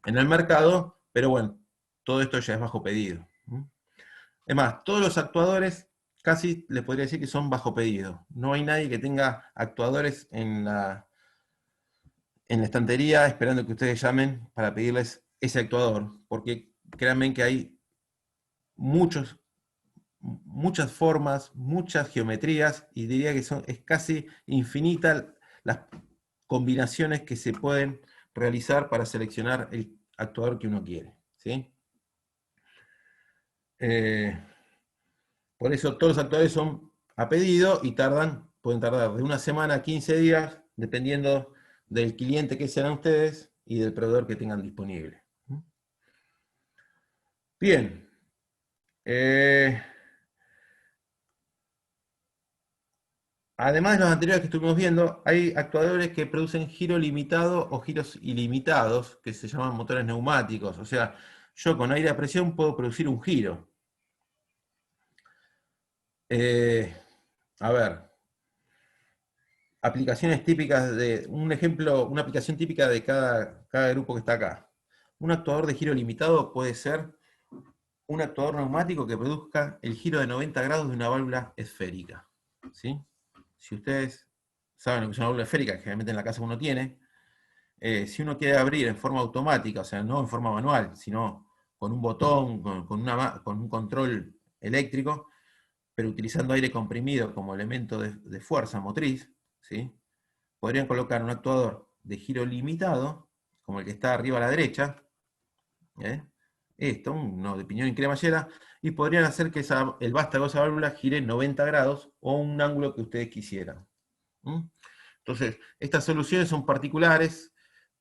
en el mercado, pero bueno, todo esto ya es bajo pedido. Es más, todos los actuadores casi les podría decir que son bajo pedido. No hay nadie que tenga actuadores en la estantería esperando que ustedes llamen para pedirles ese actuador, porque créanme que hay muchas formas, muchas geometrías, y diría que es casi infinita las combinaciones que se pueden realizar para seleccionar el actuador que uno quiere, ¿sí? Por eso todos los actuadores son a pedido y pueden tardar de una semana a 15 días, dependiendo del cliente que sean ustedes y del proveedor que tengan disponible. Bien. Además de los anteriores que estuvimos viendo, hay actuadores que producen giro limitado o giros ilimitados, que se llaman motores neumáticos. O sea, yo con aire a presión puedo producir un giro. A ver, aplicaciones típicas un ejemplo, una aplicación típica de cada grupo que está acá. Un actuador de giro limitado puede ser un actuador neumático que produzca el giro de 90 grados de una válvula esférica, ¿sí? Si ustedes saben lo que es una válvula esférica, que generalmente en la casa uno tiene, si uno quiere abrir en forma automática, o sea, no en forma manual, sino con un botón, con un control eléctrico, pero utilizando aire comprimido como elemento de fuerza motriz, ¿sí? Podrían colocar un actuador de giro limitado, como el que está arriba a la derecha, uno de piñón y cremallera, y podrían hacer que el vástago de esa válvula gire 90 grados o un ángulo que ustedes quisieran. Entonces, estas soluciones son particulares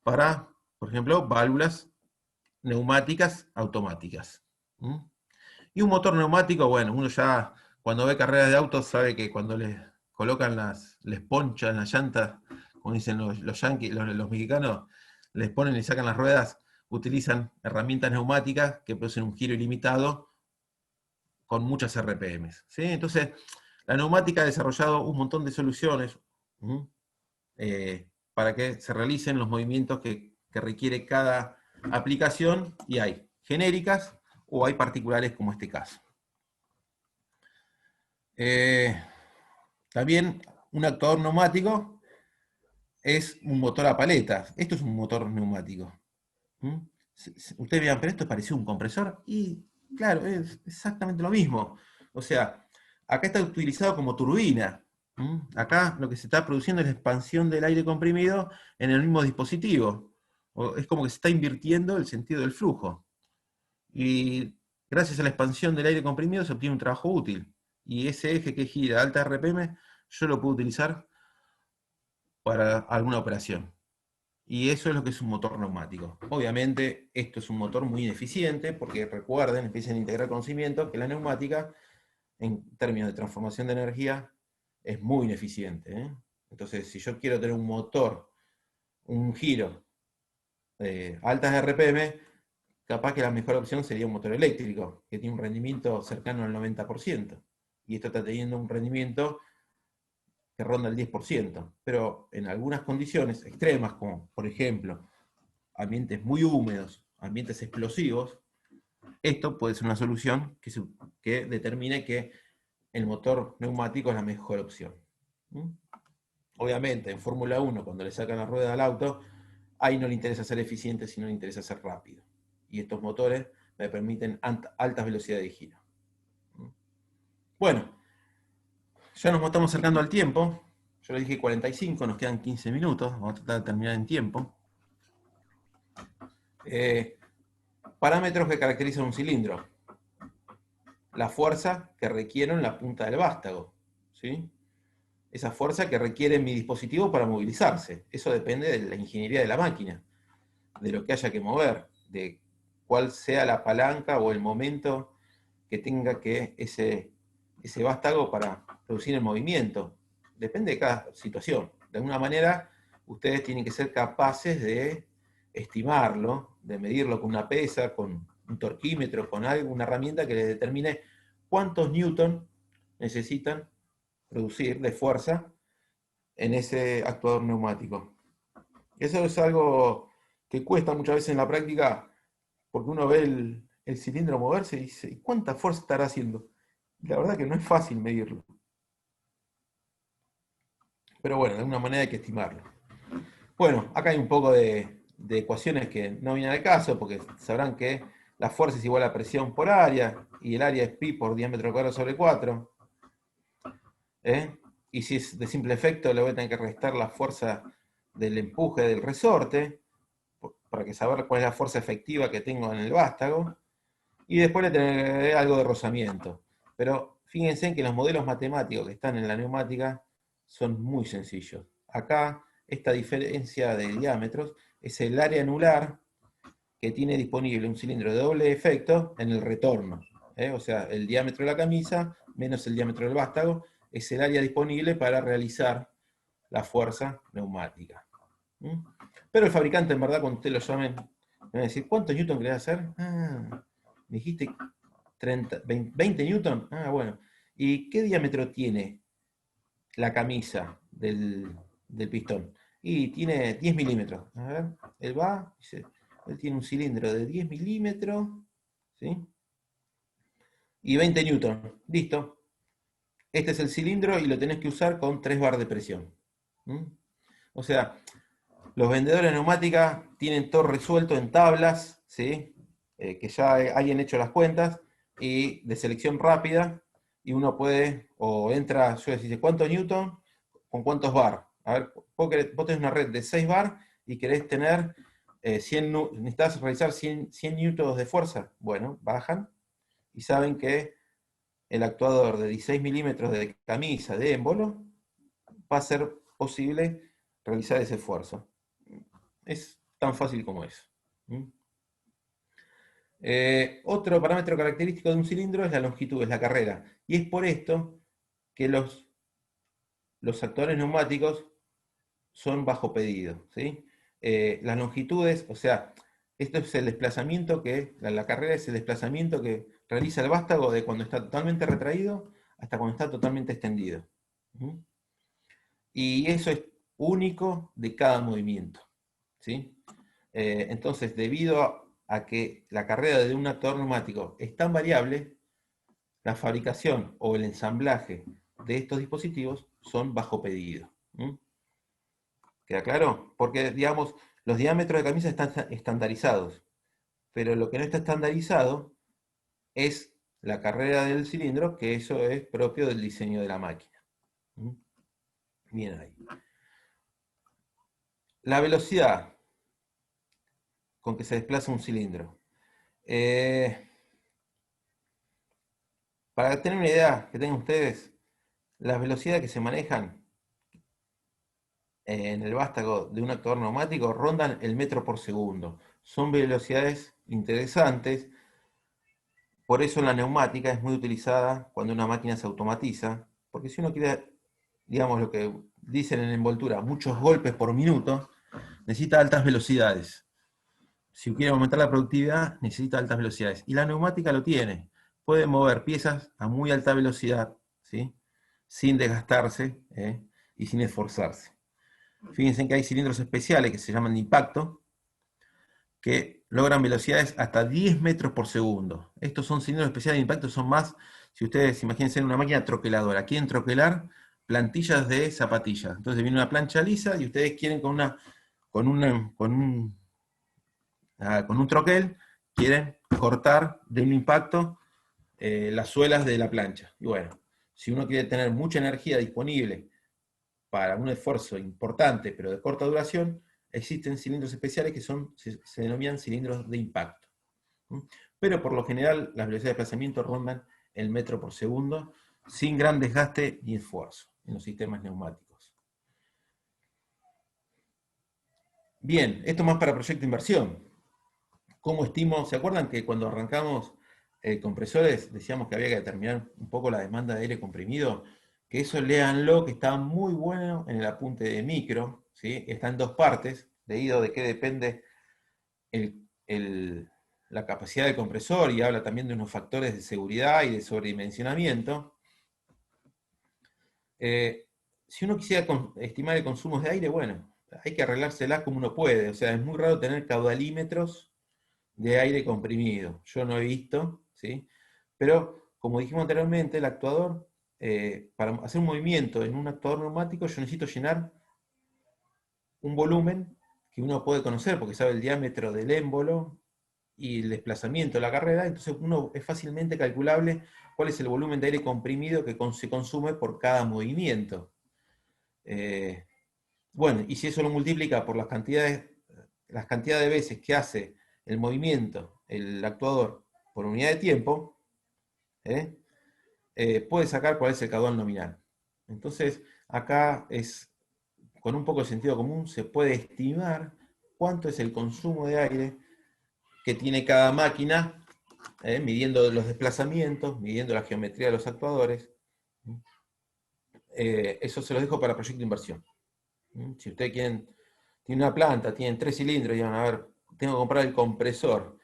para, por ejemplo, válvulas neumáticas automáticas. Y un motor neumático, bueno, uno ya cuando ve carreras de autos sabe que cuando les colocan les ponchan las llantas, como dicen los yanquis, los mexicanos, les ponen y sacan las ruedas, utilizan herramientas neumáticas que producen un giro ilimitado con muchas RPMs, ¿sí? Entonces, la neumática ha desarrollado un montón de soluciones para que se realicen los movimientos que requiere cada aplicación, y hay genéricas o hay particulares como este caso. También un actuador neumático es un motor a paletas. Esto es un motor neumático. Ustedes vean, pero esto pareció un compresor, y claro, es exactamente lo mismo. O sea, acá está utilizado como turbina. Acá lo que se está produciendo es la expansión del aire comprimido en el mismo dispositivo. Es como que se está invirtiendo el sentido del flujo. Y gracias a la expansión del aire comprimido se obtiene un trabajo útil. Y ese eje que gira a alta RPM, yo lo puedo utilizar para alguna operación. Y eso es lo que es un motor neumático. Obviamente, esto es un motor muy ineficiente, porque recuerden, empiecen a integrar conocimiento, que la neumática, en términos de transformación de energía, es muy ineficiente. Entonces, si yo quiero tener un motor, un giro altas RPM, capaz que la mejor opción sería un motor eléctrico, que tiene un rendimiento cercano al 90%. Y esto está teniendo un rendimiento que ronda el 10%. Pero en algunas condiciones extremas, como por ejemplo, ambientes muy húmedos, ambientes explosivos, esto puede ser una solución que determine que el motor neumático es la mejor opción. Obviamente, en Fórmula 1, cuando le sacan la rueda al auto, ahí no le interesa ser eficiente, sino le interesa ser rápido. Y estos motores me permiten altas velocidades de giro. Bueno, ya nos estamos acercando al tiempo. Yo le dije 45, nos quedan 15 minutos. Vamos a tratar de terminar en tiempo. parámetros que caracterizan un cilindro. La fuerza que requiero en la punta del vástago, ¿sí? Esa fuerza que requiere mi dispositivo para movilizarse. Eso depende de la ingeniería de la máquina, de lo que haya que mover, de cuál sea la palanca o el momento que tenga que ese vástago para producir el movimiento. Depende de cada situación. De alguna manera, ustedes tienen que ser capaces de estimarlo, de medirlo con una pesa, con un torquímetro, con alguna herramienta que les determine cuántos newton necesitan producir de fuerza en ese actuador neumático. Eso es algo que cuesta muchas veces en la práctica, porque uno ve el cilindro moverse y dice, ¿y cuánta fuerza estará haciendo? Y la verdad que no es fácil medirlo. Pero bueno, de alguna manera hay que estimarlo. Bueno, acá hay un poco de ecuaciones que no vienen al caso, porque sabrán que la fuerza es igual a presión por área, y el área es pi por diámetro cuadrado sobre 4. Y si es de simple efecto, le voy a tener que restar la fuerza del empuje del resorte, para que saber cuál es la fuerza efectiva que tengo en el vástago, y después le tendré algo de rozamiento. Pero fíjense en que los modelos matemáticos que están en la neumática son muy sencillos. Acá, esta diferencia de diámetros es el área anular que tiene disponible un cilindro de doble efecto en el retorno. O sea, el diámetro de la camisa menos el diámetro del vástago es el área disponible para realizar la fuerza neumática. Pero el fabricante, en verdad, cuando usted lo llamen, me va a decir, ¿cuántos newton querés hacer? Ah, me dijiste 20 newton. Ah, bueno. ¿Y qué diámetro tiene la camisa del pistón? Y tiene 10 milímetros. A ver, él va, dice, él tiene un cilindro de 10 milímetros, ¿sí? Y 20 newton. Listo. Este es el cilindro y lo tenés que usar con 3 bar de presión. O sea, los vendedores de neumática tienen todo resuelto en tablas, ¿sí? Que ya hayan hecho las cuentas, y de selección rápida, y uno puede, o entra, yo les dice, ¿cuántos newton? ¿Con cuántos bar? A ver, vos tenés una red de 6 bar y querés tener 100, necesitas realizar 100 newtons de fuerza. Bueno, bajan y saben que el actuador de 16 milímetros de camisa de émbolo va a ser posible realizar ese esfuerzo. Es tan fácil como eso. Otro parámetro característico de un cilindro es la longitud, es la carrera. Y es por esto que los actuadores neumáticos son bajo pedido, ¿sí? Las longitudes, o sea, esto es el desplazamiento que, la carrera es el desplazamiento que realiza el vástago de cuando está totalmente retraído hasta cuando está totalmente extendido. Y eso es único de cada movimiento, ¿sí? Entonces, debido a que la carrera de un actuador neumático es tan variable, la fabricación o el ensamblaje de estos dispositivos son bajo pedido. ¿Queda claro? Porque, digamos, los diámetros de camisa están estandarizados, pero lo que no está estandarizado es la carrera del cilindro, que eso es propio del diseño de la máquina. Bien ahí. La velocidad con que se desplaza un cilindro. Para tener una idea que tengan ustedes, las velocidades que se manejan en el vástago de un actuador neumático rondan el metro por segundo. Son velocidades interesantes, por eso la neumática es muy utilizada cuando una máquina se automatiza, porque si uno quiere, digamos lo que dicen en la envoltura, muchos golpes por minuto, necesita altas velocidades. Si quiere aumentar la productividad, necesita altas velocidades. Y la neumática lo tiene. Puede mover piezas a muy alta velocidad, ¿sí? Sin desgastarse y sin esforzarse. Fíjense que hay cilindros especiales que se llaman de impacto, que logran velocidades hasta 10 metros por segundo. Estos son cilindros especiales de impacto, son más, si ustedes imagínense en una máquina troqueladora, quieren troquelar plantillas de zapatillas. Entonces viene una plancha lisa y ustedes quieren con un troquel, quieren cortar de un impacto las suelas de la plancha. Y bueno, si uno quiere tener mucha energía disponible para un esfuerzo importante, pero de corta duración, existen cilindros especiales que se denominan cilindros de impacto. Pero por lo general las velocidades de desplazamiento rondan el metro por segundo, sin gran desgaste ni esfuerzo en los sistemas neumáticos. Bien, esto más para proyecto de inversión. ¿Cómo estimo? ¿Se acuerdan que cuando arrancamos compresores decíamos que había que determinar un poco la demanda de aire comprimido? Que eso léanlo, que está muy bueno en el apunte de micro, ¿sí? Está en dos partes, leído de qué depende la capacidad del compresor, y habla también de unos factores de seguridad y de sobredimensionamiento. Si uno quisiera estimar el consumo de aire, bueno, hay que arreglársela como uno puede. O sea, es muy raro tener caudalímetros de aire comprimido. Yo no he visto, ¿sí? Pero, como dijimos anteriormente, el actuador, para hacer un movimiento en un actuador neumático, yo necesito llenar un volumen que uno puede conocer, porque sabe el diámetro del émbolo y el desplazamiento de la carrera, entonces uno es fácilmente calculable cuál es el volumen de aire comprimido que se consume por cada movimiento. Bueno, y si eso lo multiplica por las cantidades de veces que hace el movimiento, el actuador, por unidad de tiempo, puede sacar cuál es el caudal nominal. Entonces, acá con un poco de sentido común, se puede estimar cuánto es el consumo de aire que tiene cada máquina, midiendo los desplazamientos, midiendo la geometría de los actuadores. Eso se los dejo para proyecto de inversión. Si ustedes tienen una planta, tienen 3 cilindros y van a ver, tengo que comprar el compresor,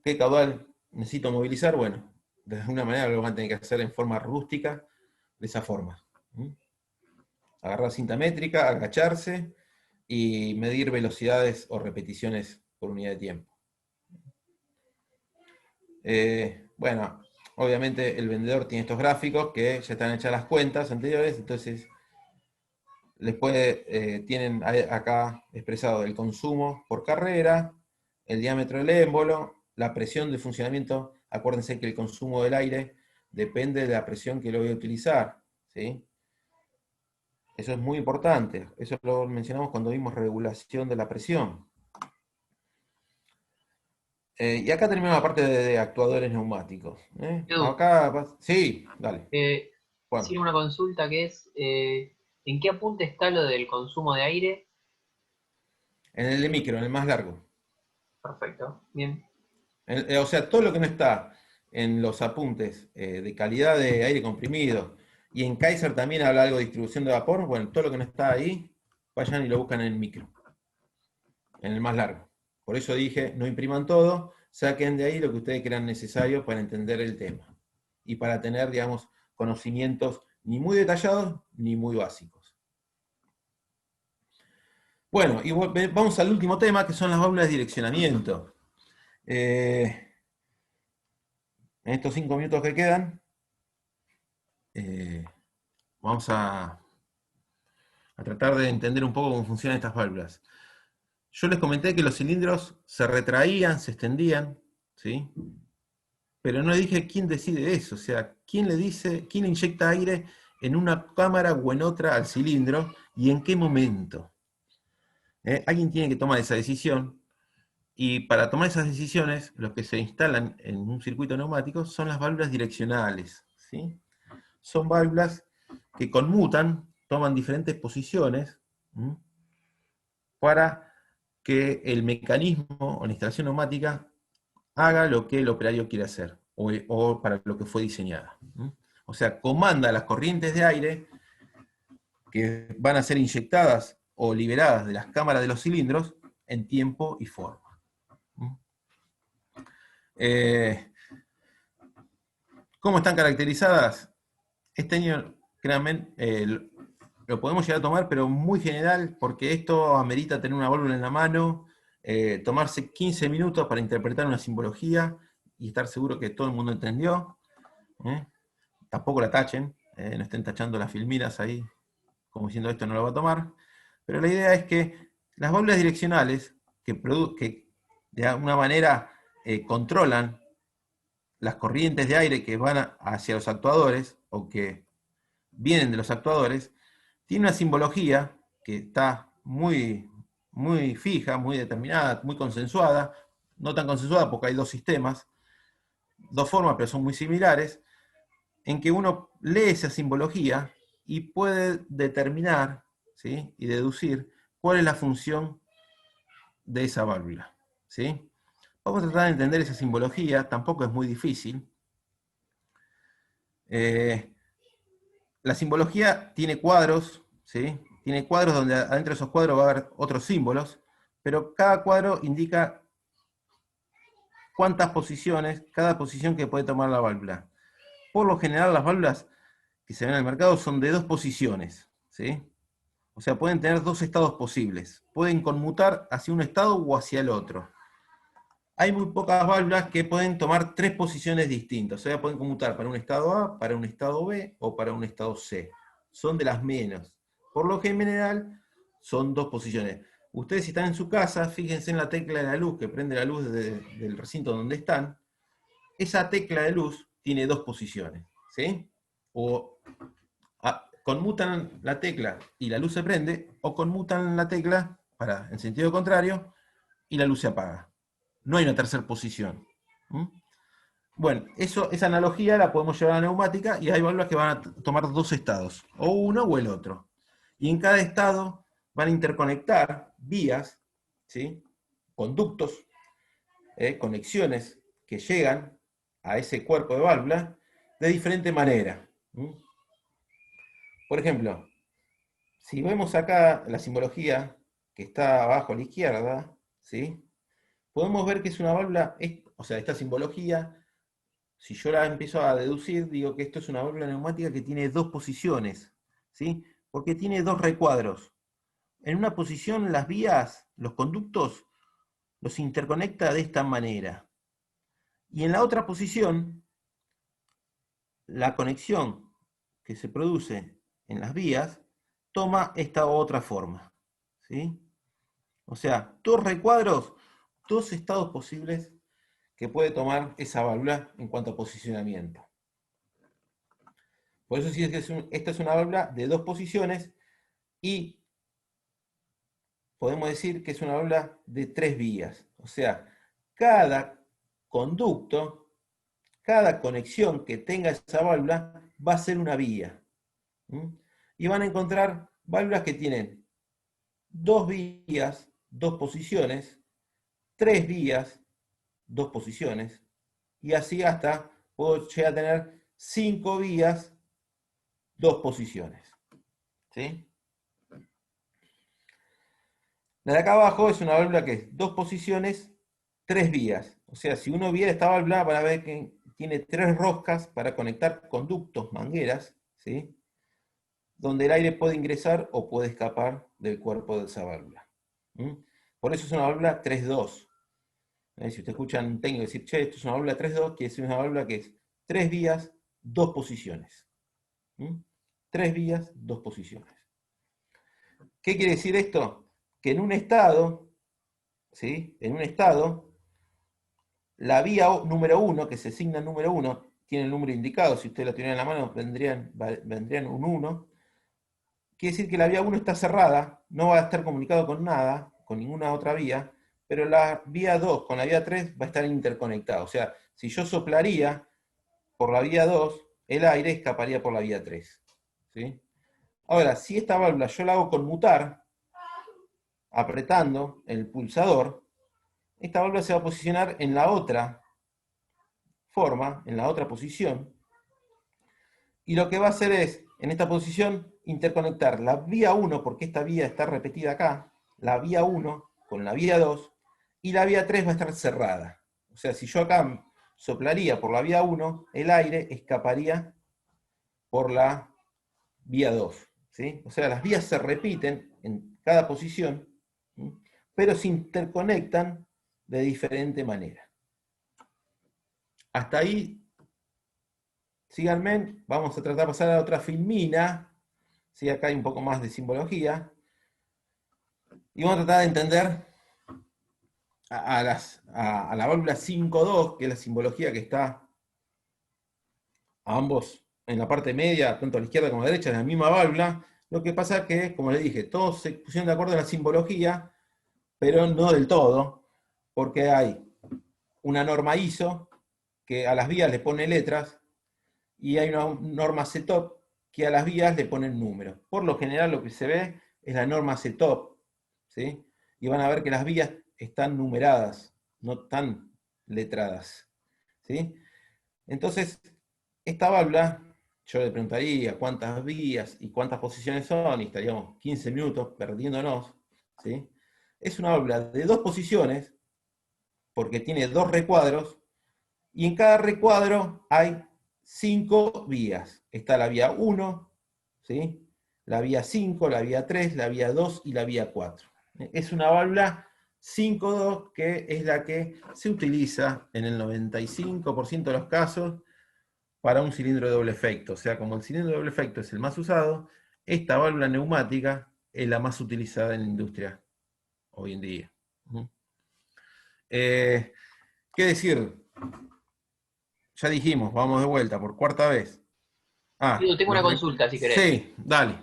¿qué caudal necesito movilizar? Bueno, de alguna manera lo van a tener que hacer en forma rústica, de esa forma. Agarrar cinta métrica, agacharse y medir velocidades o repeticiones por unidad de tiempo. Bueno, obviamente el vendedor tiene estos gráficos que ya están hechas las cuentas anteriores, entonces tienen acá expresado el consumo por carrera, el diámetro del émbolo, la presión de funcionamiento. Acuérdense que el consumo del aire depende de la presión que lo voy a utilizar, ¿sí? Eso es muy importante, eso lo mencionamos cuando vimos regulación de la presión. Y acá terminamos la parte de actuadores neumáticos. Edu, Acá, sí, dale. Juan. sí, una consulta que es, ¿en qué apunte está lo del consumo de aire? En el de micro, en el más largo. Perfecto, bien. O sea, todo lo que no está en los apuntes de calidad de aire comprimido, y en Kaiser también habla algo de distribución de vapor, bueno, todo lo que no está ahí, vayan y lo buscan en el micro, en el más largo. Por eso dije, no impriman todo, saquen de ahí lo que ustedes crean necesario para entender el tema. Y para tener, digamos, conocimientos ni muy detallados ni muy básicos. Bueno, y vamos al último tema, que son las válvulas de direccionamiento. En estos 5 minutos que quedan, vamos a tratar de entender un poco cómo funcionan estas válvulas. Yo les comenté que los cilindros se retraían, se extendían, ¿sí? Pero no dije quién decide eso, o sea, quién le inyecta aire en una cámara o en otra al cilindro y en qué momento. Alguien tiene que tomar esa decisión, y para tomar esas decisiones, lo que se instalan en un circuito neumático son las válvulas direccionales, ¿sí? Son válvulas que conmutan, toman diferentes posiciones, para que el mecanismo o la instalación neumática haga lo que el operario quiere hacer, o para lo que fue diseñada. O sea, comanda las corrientes de aire que van a ser inyectadas o liberadas de las cámaras de los cilindros en tiempo y forma. ¿Cómo están caracterizadas? Este año, créanme, lo podemos llegar a tomar, pero muy general, porque esto amerita tener una válvula en la mano, tomarse 15 minutos para interpretar una simbología y estar seguro que todo el mundo entendió. Tampoco la tachen, no estén tachando las filminas ahí, como diciendo esto no lo va a tomar. Pero la idea es que las válvulas direccionales, que de alguna manera controlan las corrientes de aire que van hacia los actuadores, o que vienen de los actuadores, tiene una simbología que está muy, muy fija, muy determinada, muy consensuada. no tan consensuada porque hay dos sistemas, dos formas, pero son muy similares, en que uno lee esa simbología y puede determinar, ¿sí?, y deducir cuál es la función de esa válvula, ¿sí? Vamos a tratar de entender esa simbología, tampoco es muy difícil. La simbología tiene cuadros, ¿sí? Tiene cuadros donde adentro de esos cuadros va a haber otros símbolos, pero cada cuadro indica cuántas posiciones, cada posición que puede tomar la válvula. Por lo general las válvulas que se ven en el mercado son de dos posiciones, ¿sí? O sea, pueden tener dos estados posibles. Pueden conmutar hacia un estado o hacia el otro. Hay muy pocas válvulas que pueden tomar tres posiciones distintas. O sea, pueden conmutar para un estado A, para un estado B o para un estado C. Son de las menos. Por lo general, son dos posiciones. Ustedes si están en su casa, fíjense en la tecla de la luz, que prende la luz del recinto donde están. Esa tecla de luz tiene dos posiciones, ¿sí? O conmutan la tecla y la luz se prende, o conmutan la tecla en sentido contrario y la luz se apaga. No hay una tercera posición. ¿Mm? Bueno, esa analogía la podemos llevar a la neumática y hay válvulas que van a tomar dos estados, o uno o el otro. Y en cada estado van a interconectar vías, ¿sí?, conductos, conexiones que llegan a ese cuerpo de válvula de diferente manera. ¿Mm? Por ejemplo, si vemos acá la simbología que está abajo a la izquierda, ¿sí?, podemos ver que es una válvula, o sea, esta simbología, si yo la empiezo a deducir, digo que esto es una válvula neumática que tiene dos posiciones, ¿sí? Porque tiene dos recuadros. En una posición las vías, los conductos, los interconecta de esta manera. Y en la otra posición, la conexión que se produce en las vías toma esta otra forma, ¿sí? O sea, dos recuadros, dos estados posibles que puede tomar esa válvula en cuanto a posicionamiento. Por eso sí es que esta es una válvula de dos posiciones y podemos decir que es una válvula de tres vías. O sea, cada conducto, cada conexión que tenga esa válvula va a ser una vía. ¿Mm? Y van a encontrar válvulas que tienen dos vías, dos posiciones, tres vías, dos posiciones, y así hasta puedo llegar a tener 5 vías, dos posiciones. ¿Sí? La de acá abajo es una válvula que es dos posiciones, tres vías. O sea, si uno viera esta válvula, van a ver que tiene tres roscas para conectar conductos, mangueras, ¿sí?, donde el aire puede ingresar o puede escapar del cuerpo de esa válvula. ¿Mm? Por eso es una válvula 3-2. Si ustedes escuchan un técnico decir, che, esto es una válvula 3-2, quiere decir una válvula que es tres vías, dos posiciones. ¿Mm? Tres vías, dos posiciones. ¿Qué quiere decir esto? Que en un estado, ¿sí?, en un estado, la vía número 1, que se asigna el número 1, tiene el número indicado, si ustedes lo tienen en la mano, vendrían un 1. Quiere decir que la vía 1 está cerrada, no va a estar comunicado con nada, con ninguna otra vía, pero la vía 2 con la vía 3 va a estar interconectada. O sea, si yo soplaría por la vía 2, el aire escaparía por la vía 3. ¿Sí? Ahora, si esta válvula yo la hago conmutar, apretando el pulsador, esta válvula se va a posicionar en la otra forma, en la otra posición, y lo que va a hacer es, en esta posición, interconectar la vía 1, porque esta vía está repetida acá, la vía 1 con la vía 2, y la vía 3 va a estar cerrada. O sea, si yo acá soplaría por la vía 1, el aire escaparía por la vía 2. ¿Sí? O sea, las vías se repiten en cada posición, ¿sí?, pero se interconectan de diferente manera. Hasta ahí, síganme, vamos a tratar de pasar a otra filmina. ¿Sí? Acá hay un poco más de simbología. Y vamos a tratar de entender a la válvula 5.2, que es la simbología que está a ambos en la parte media, tanto a la izquierda como a la derecha, en la misma válvula. Lo que pasa es que, como les dije, todos se pusieron de acuerdo en la simbología, pero no del todo, porque hay una norma ISO, que a las vías le pone letras, y hay una norma CETOP, que a las vías le ponen números. Por lo general lo que se ve es la norma CETOP, ¿sí? Y van a ver que las vías están numeradas, no tan letradas, ¿sí? Entonces, esta válvula, yo le preguntaría cuántas vías y cuántas posiciones son, y estaríamos 15 minutos perdiéndonos, ¿sí? Es una válvula de 2 posiciones, porque tiene 2 recuadros, y en cada recuadro hay 5 vías. Está la vía 1, ¿sí? La vía 5, la vía 3, la vía 2 y la vía 4. Es una válvula 5.2 que es la que se utiliza en el 95% de los casos para un cilindro de doble efecto. O sea, como el cilindro de doble efecto es el más usado, esta válvula neumática es la más utilizada en la industria hoy en día. ¿Qué decir? Ya dijimos, vamos de vuelta por cuarta vez. Guido, tengo una consulta, si querés. Sí, dale.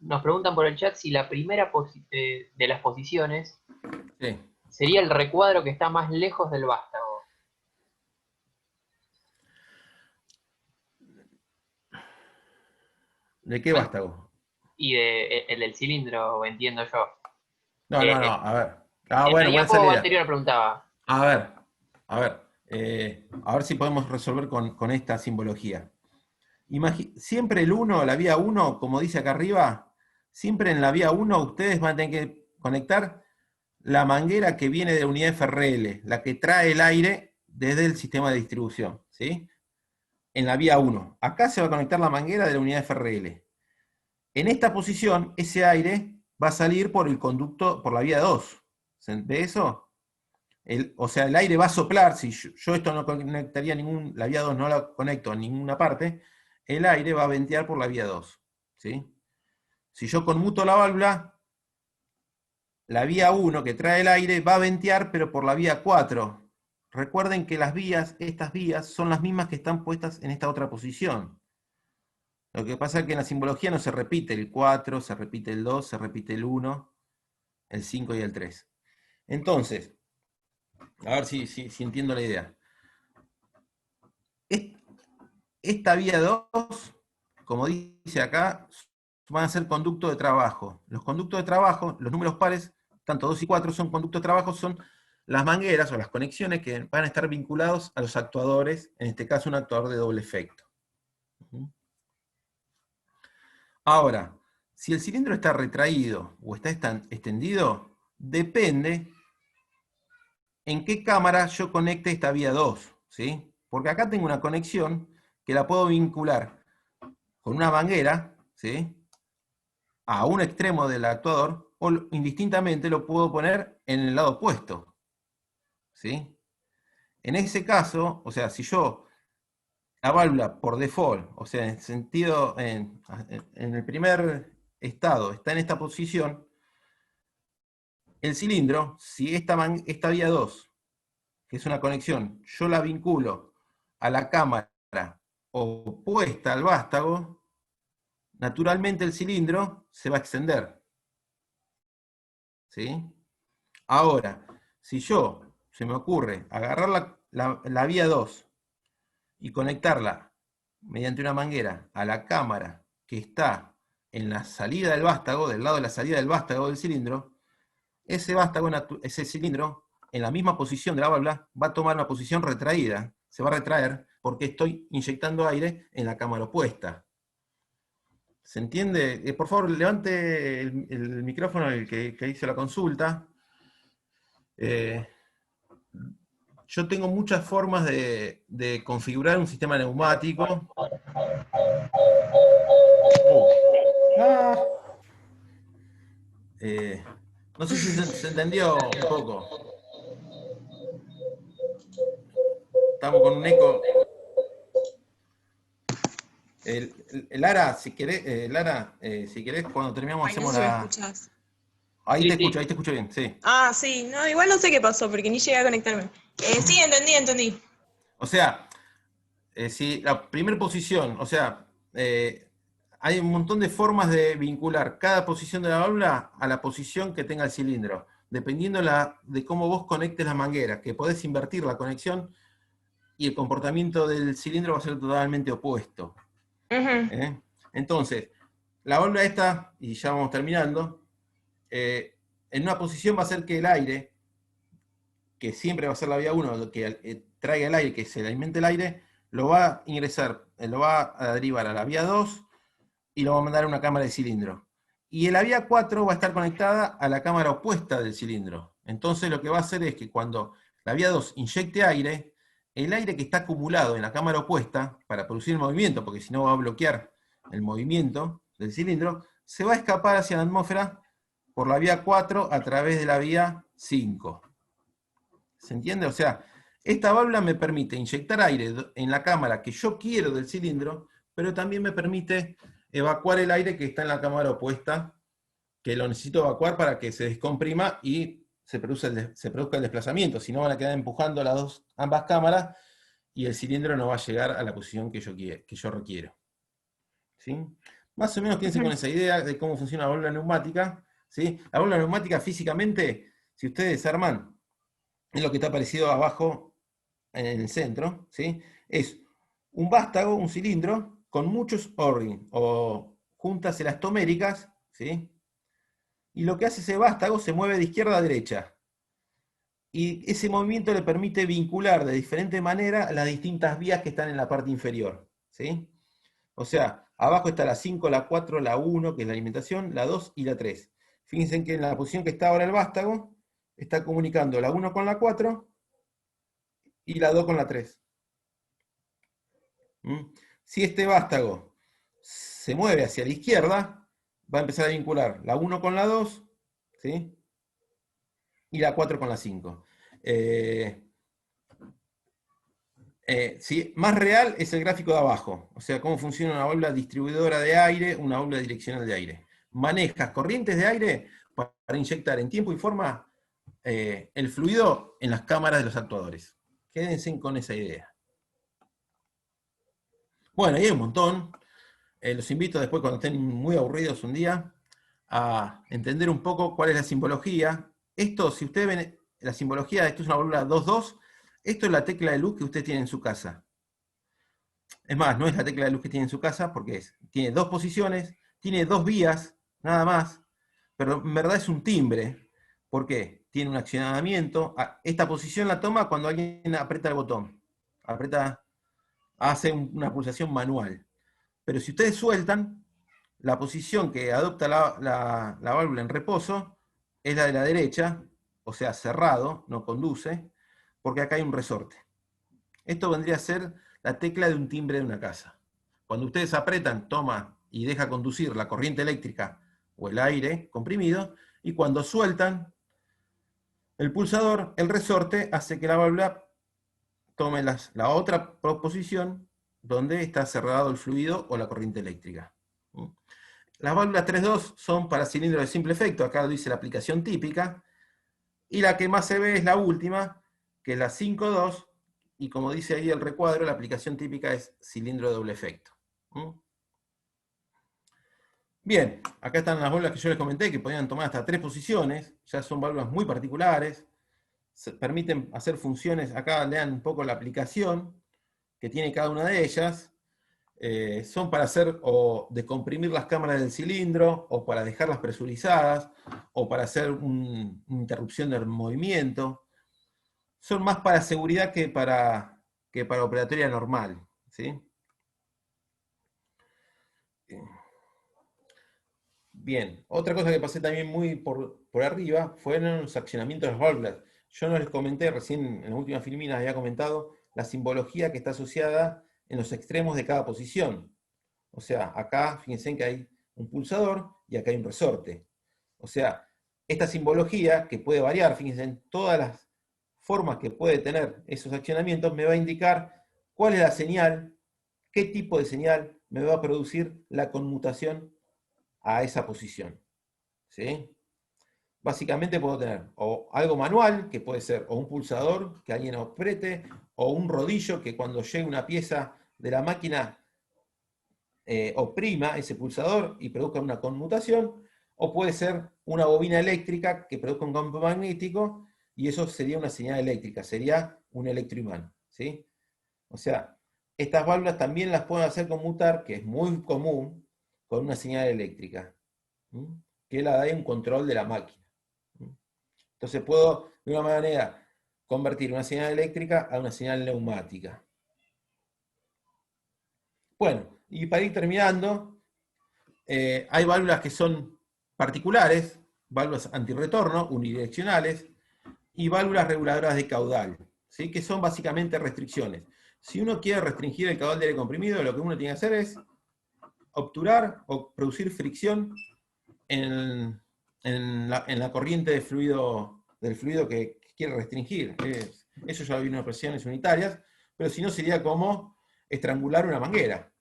Nos preguntan por el chat si la primera de las posiciones Sí. sería el recuadro que está más lejos del vástago. ¿De qué vástago? Y el del cilindro, entiendo yo. No, a ver. En Bueno, el buena diapo salida. anterior preguntaba. A ver. A ver si podemos resolver con esta simbología. Siempre el 1, la vía 1, como dice acá arriba, siempre en la vía 1 ustedes van a tener que conectar la manguera que viene de la unidad FRL, la que trae el aire desde el sistema de distribución, ¿sí? En la vía 1. Acá se va a conectar la manguera de la unidad FRL. En esta posición, ese aire va a salir por el conducto, por la vía 2. ¿Se ve eso? O sea, el aire va a soplar, si yo esto no conectaría la vía 2 no la conecto a ninguna parte, el aire va a ventear por la vía 2. ¿Sí? Si yo conmuto la válvula, la vía 1 que trae el aire va a ventear, pero por la vía 4. Recuerden que estas vías, son las mismas que están puestas en esta otra posición. Lo que pasa es que en la simbología no se repite el 4, se repite el 2, se repite el 1, el 5 y el 3. Entonces, a ver si entiendo la idea. Esta vía 2, como dice acá, van a ser conductos de trabajo. Los conductos de trabajo, los números pares, tanto 2 y 4 son conductos de trabajo, son las mangueras o las conexiones que van a estar vinculados a los actuadores, en este caso un actuador de doble efecto. Ahora, si el cilindro está retraído o está extendido, depende en qué cámara yo conecte esta vía 2, ¿sí? Porque acá tengo una conexión que la puedo vincular con una manguera, ¿sí? A un extremo del actuador, o indistintamente lo puedo poner en el lado opuesto, ¿sí? En ese caso, o sea, si yo la válvula por default, o sea, en sentido, en el primer estado está en esta posición, el cilindro, si esta vía 2, que es una conexión, yo la vinculo a la cámara opuesta al vástago, naturalmente el cilindro se va a extender. ¿Sí? Ahora, si se me ocurre agarrar la vía 2 y conectarla mediante una manguera a la cámara que está en la salida del vástago, del lado de la salida del vástago del cilindro, ese cilindro, en la misma posición de la válvula, va a tomar una posición retraída, se va a retraer porque estoy inyectando aire en la cámara opuesta. ¿Se entiende? Por favor, levante el micrófono el que hizo la consulta. Yo tengo muchas formas de configurar un sistema neumático. No sé si se entendió un poco. Estamos con un eco. Lara, si querés, cuando terminamos hacemos no sé, la... ¿me escuchás? Ahí te escucho bien, sí. Ah, sí, no, igual no sé qué pasó, porque ni llegué a conectarme. Sí, entendí. O sea, si la primera posición, o sea, hay un montón de formas de vincular cada posición de la válvula a la posición que tenga el cilindro. dependiendo de cómo vos conectes las mangueras, que podés invertir la conexión y el comportamiento del cilindro va a ser totalmente opuesto. Ujú. Entonces, la válvula esta, y ya vamos terminando, en una posición va a ser que el aire, que siempre va a ser la vía 1, que traiga el aire, que se le alimente el aire, lo va a ingresar, lo va a derivar a la vía 2 y lo va a mandar a una cámara de cilindro. Y la vía 4 va a estar conectada a la cámara opuesta del cilindro. Entonces lo que va a hacer es que cuando la vía 2 inyecte aire, el aire que está acumulado en la cámara opuesta, para producir el movimiento, porque si no va a bloquear el movimiento del cilindro, se va a escapar hacia la atmósfera por la vía 4 a través de la vía 5. ¿Se entiende? O sea, esta válvula me permite inyectar aire en la cámara que yo quiero del cilindro, pero también me permite evacuar el aire que está en la cámara opuesta, que lo necesito evacuar para que se descomprima y se produzca el desplazamiento. Si no, van a quedar empujando ambas cámaras y el cilindro no va a llegar a la posición que yo requiero. ¿Sí? Más o menos quédense con esa idea de cómo funciona la válvula neumática. ¿Sí? La válvula neumática físicamente, si ustedes desarman, es lo que está parecido abajo en el centro, ¿sí? Es un vástago, un cilindro, con muchos O-rings, o juntas elastoméricas, ¿sí? Y lo que hace ese vástago se mueve de izquierda a derecha. Y ese movimiento le permite vincular de diferente manera las distintas vías que están en la parte inferior, ¿sí? O sea, abajo está la 5, la 4, la 1, que es la alimentación, la 2 y la 3. Fíjense que en la posición que está ahora el vástago, está comunicando la 1 con la 4 y la 2 con la 3. Si este vástago se mueve hacia la izquierda, va a empezar a vincular la 1 con la 2, ¿sí? Y la 4 con la 5. ¿Sí? Más real es el gráfico de abajo, o sea, cómo funciona una válvula distribuidora de aire, una válvula direccional de aire. Manejas corrientes de aire para inyectar en tiempo y forma el fluido en las cámaras de los actuadores. Quédense con esa idea. Bueno, y hay un montón. Los invito después, cuando estén muy aburridos un día, a entender un poco cuál es la simbología. Esto, si ustedes ven la simbología, esto es una válvula 2-2, esto es la tecla de luz que usted tiene en su casa. Es más, no es la tecla de luz que tiene en su casa, porque tiene dos posiciones, tiene dos vías, nada más, pero en verdad es un timbre. ¿Por qué? Tiene un accionamiento. Esta posición la toma cuando alguien aprieta el botón. Hace una pulsación manual. Pero si ustedes sueltan, la posición que adopta la válvula en reposo es la de la derecha, o sea, cerrado, no conduce, porque acá hay un resorte. Esto vendría a ser la tecla de un timbre de una casa. Cuando ustedes apretan, toma y deja conducir la corriente eléctrica o el aire comprimido, y cuando sueltan el pulsador, el resorte hace que la válvula tome la otra posición donde está cerrado el fluido o la corriente eléctrica. Las válvulas 3.2 son para cilindros de simple efecto, acá lo dice la aplicación típica, y la que más se ve es la última, que es la 5.2, y como dice ahí el recuadro, la aplicación típica es cilindro de doble efecto. Bien, acá están las válvulas que yo les comenté, que podían tomar hasta 3 posiciones, ya son válvulas muy particulares, permiten hacer funciones, acá lean un poco la aplicación que tiene cada una de ellas. Son para hacer o descomprimir las cámaras del cilindro, o para dejarlas presurizadas, o para hacer una interrupción del movimiento. Son más para seguridad que para operatoria normal, ¿sí? Bien, otra cosa que pasé también muy por arriba fueron los accionamientos de las válvulas. Yo no les comenté, recién en las últimas filminas había comentado la simbología que está asociada en los extremos de cada posición. O sea, acá fíjense que hay un pulsador y acá hay un resorte. O sea, esta simbología, que puede variar, fíjense en todas las formas que puede tener esos accionamientos, me va a indicar cuál es la señal, qué tipo de señal me va a producir la conmutación a esa posición. ¿Sí? Básicamente puedo tener o algo manual, que puede ser o un pulsador que alguien apriete, o un rodillo que cuando llegue una pieza de la máquina oprima ese pulsador y produzca una conmutación, o puede ser una bobina eléctrica que produzca un campo magnético, y eso sería una señal eléctrica, sería un electroimán, ¿sí? O sea, estas válvulas también las pueden hacer conmutar, que es muy común, con una señal eléctrica, ¿sí? Que la da un control de la máquina. ¿Sí? Entonces puedo, de una manera, convertir una señal eléctrica a una señal neumática. Bueno, y para ir terminando, hay válvulas que son particulares, válvulas antirretorno, unidireccionales, y válvulas reguladoras de caudal, ¿sí? Que son básicamente restricciones. Si uno quiere restringir el caudal de aire comprimido, lo que uno tiene que hacer es obturar o producir fricción en la corriente del fluido que quiere restringir. Eso ya lo vino en presiones unitarias, pero si no sería como estrangular una manguera.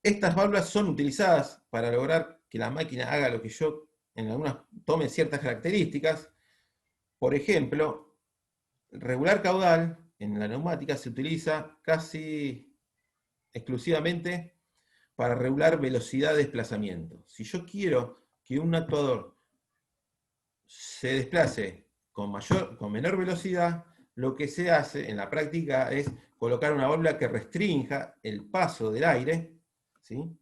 Estas válvulas son utilizadas para lograr que la máquina haga lo que yo, en algunas, tome ciertas características. Por ejemplo, regular caudal en la neumática se utiliza casi exclusivamente para regular velocidad de desplazamiento. Si yo quiero que un actuador se desplace con menor velocidad, lo que se hace en la práctica es colocar una válvula que restrinja el paso del aire, ¿sí?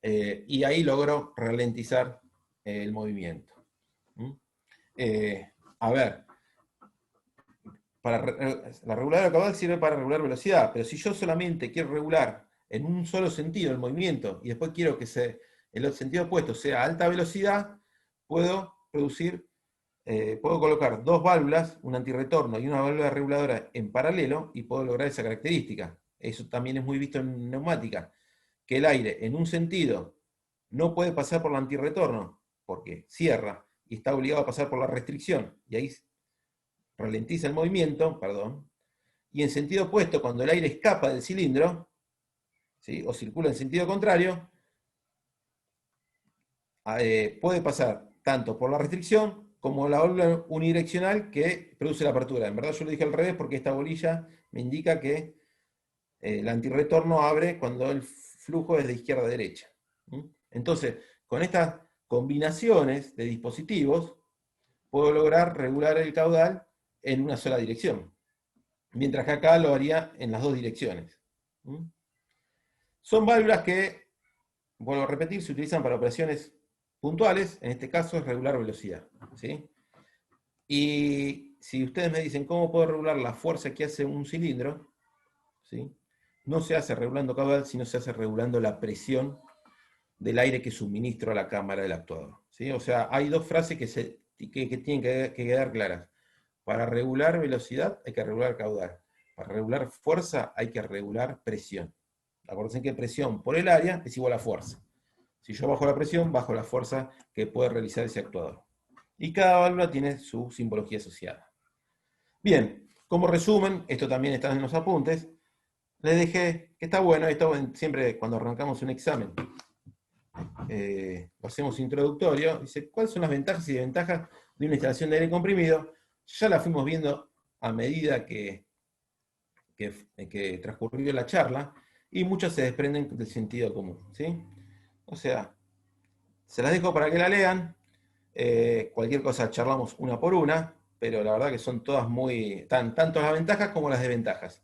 Y ahí logro ralentizar el movimiento. A ver, la reguladora de caudal sirve para regular velocidad, pero si yo solamente quiero regular en un solo sentido el movimiento y después quiero que el sentido opuesto sea alta velocidad, puedo colocar dos válvulas, un antirretorno y una válvula reguladora en paralelo, y puedo lograr esa característica. Eso también es muy visto en neumática, que el aire en un sentido no puede pasar por el antirretorno porque cierra y está obligado a pasar por la restricción, y ahí ralentiza el movimiento, y en sentido opuesto, cuando el aire escapa del cilindro, ¿sí? O circula en sentido contrario, puede pasar tanto por la restricción como la válvula unidireccional que produce la apertura. En verdad yo lo dije al revés porque esta bolilla me indica que el antirretorno abre cuando el flujo es de izquierda a derecha. Entonces, con estas combinaciones de dispositivos, puedo lograr regular el caudal en una sola dirección, mientras que acá lo haría en las dos direcciones. Son válvulas que, vuelvo a repetir, se utilizan para operaciones puntuales, en este caso es regular velocidad, ¿sí? Y si ustedes me dicen cómo puedo regular la fuerza que hace un cilindro, ¿sí? No se hace regulando caudal, sino se hace regulando la presión del aire que suministro a la cámara del actuador, ¿sí? O sea, hay dos frases que tienen que quedar claras. Para regular velocidad hay que regular caudal. Para regular fuerza hay que regular presión. Acuérdense que presión por el área es igual a fuerza. Si yo bajo la presión, bajo la fuerza que puede realizar ese actuador. Y cada válvula tiene su simbología asociada. Bien, como resumen, esto también está en los apuntes, les dejé que está bueno, esto siempre cuando arrancamos un examen, lo hacemos introductorio, dice, ¿cuáles son las ventajas y desventajas de una instalación de aire comprimido? Ya la fuimos viendo a medida que transcurrió la charla, y muchas se desprenden del sentido común, ¿sí? O sea, se las dejo para que la lean, cualquier cosa charlamos una por una, pero la verdad que son todas tanto las ventajas como las desventajas.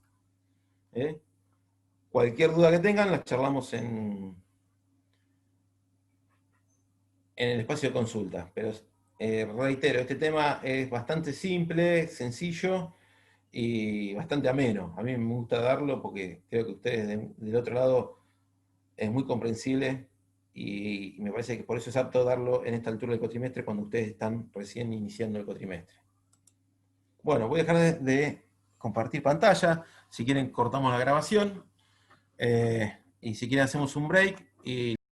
Cualquier duda que tengan, las charlamos en el espacio de consulta, pero reitero, este tema es bastante simple, sencillo y bastante ameno. A mí me gusta darlo porque creo que ustedes del otro lado es muy comprensible, y me parece que por eso es apto darlo en esta altura del cuatrimestre, cuando ustedes están recién iniciando el cuatrimestre. Bueno, voy a dejar de compartir pantalla. Si quieren cortamos la grabación, y si quieren hacemos un break y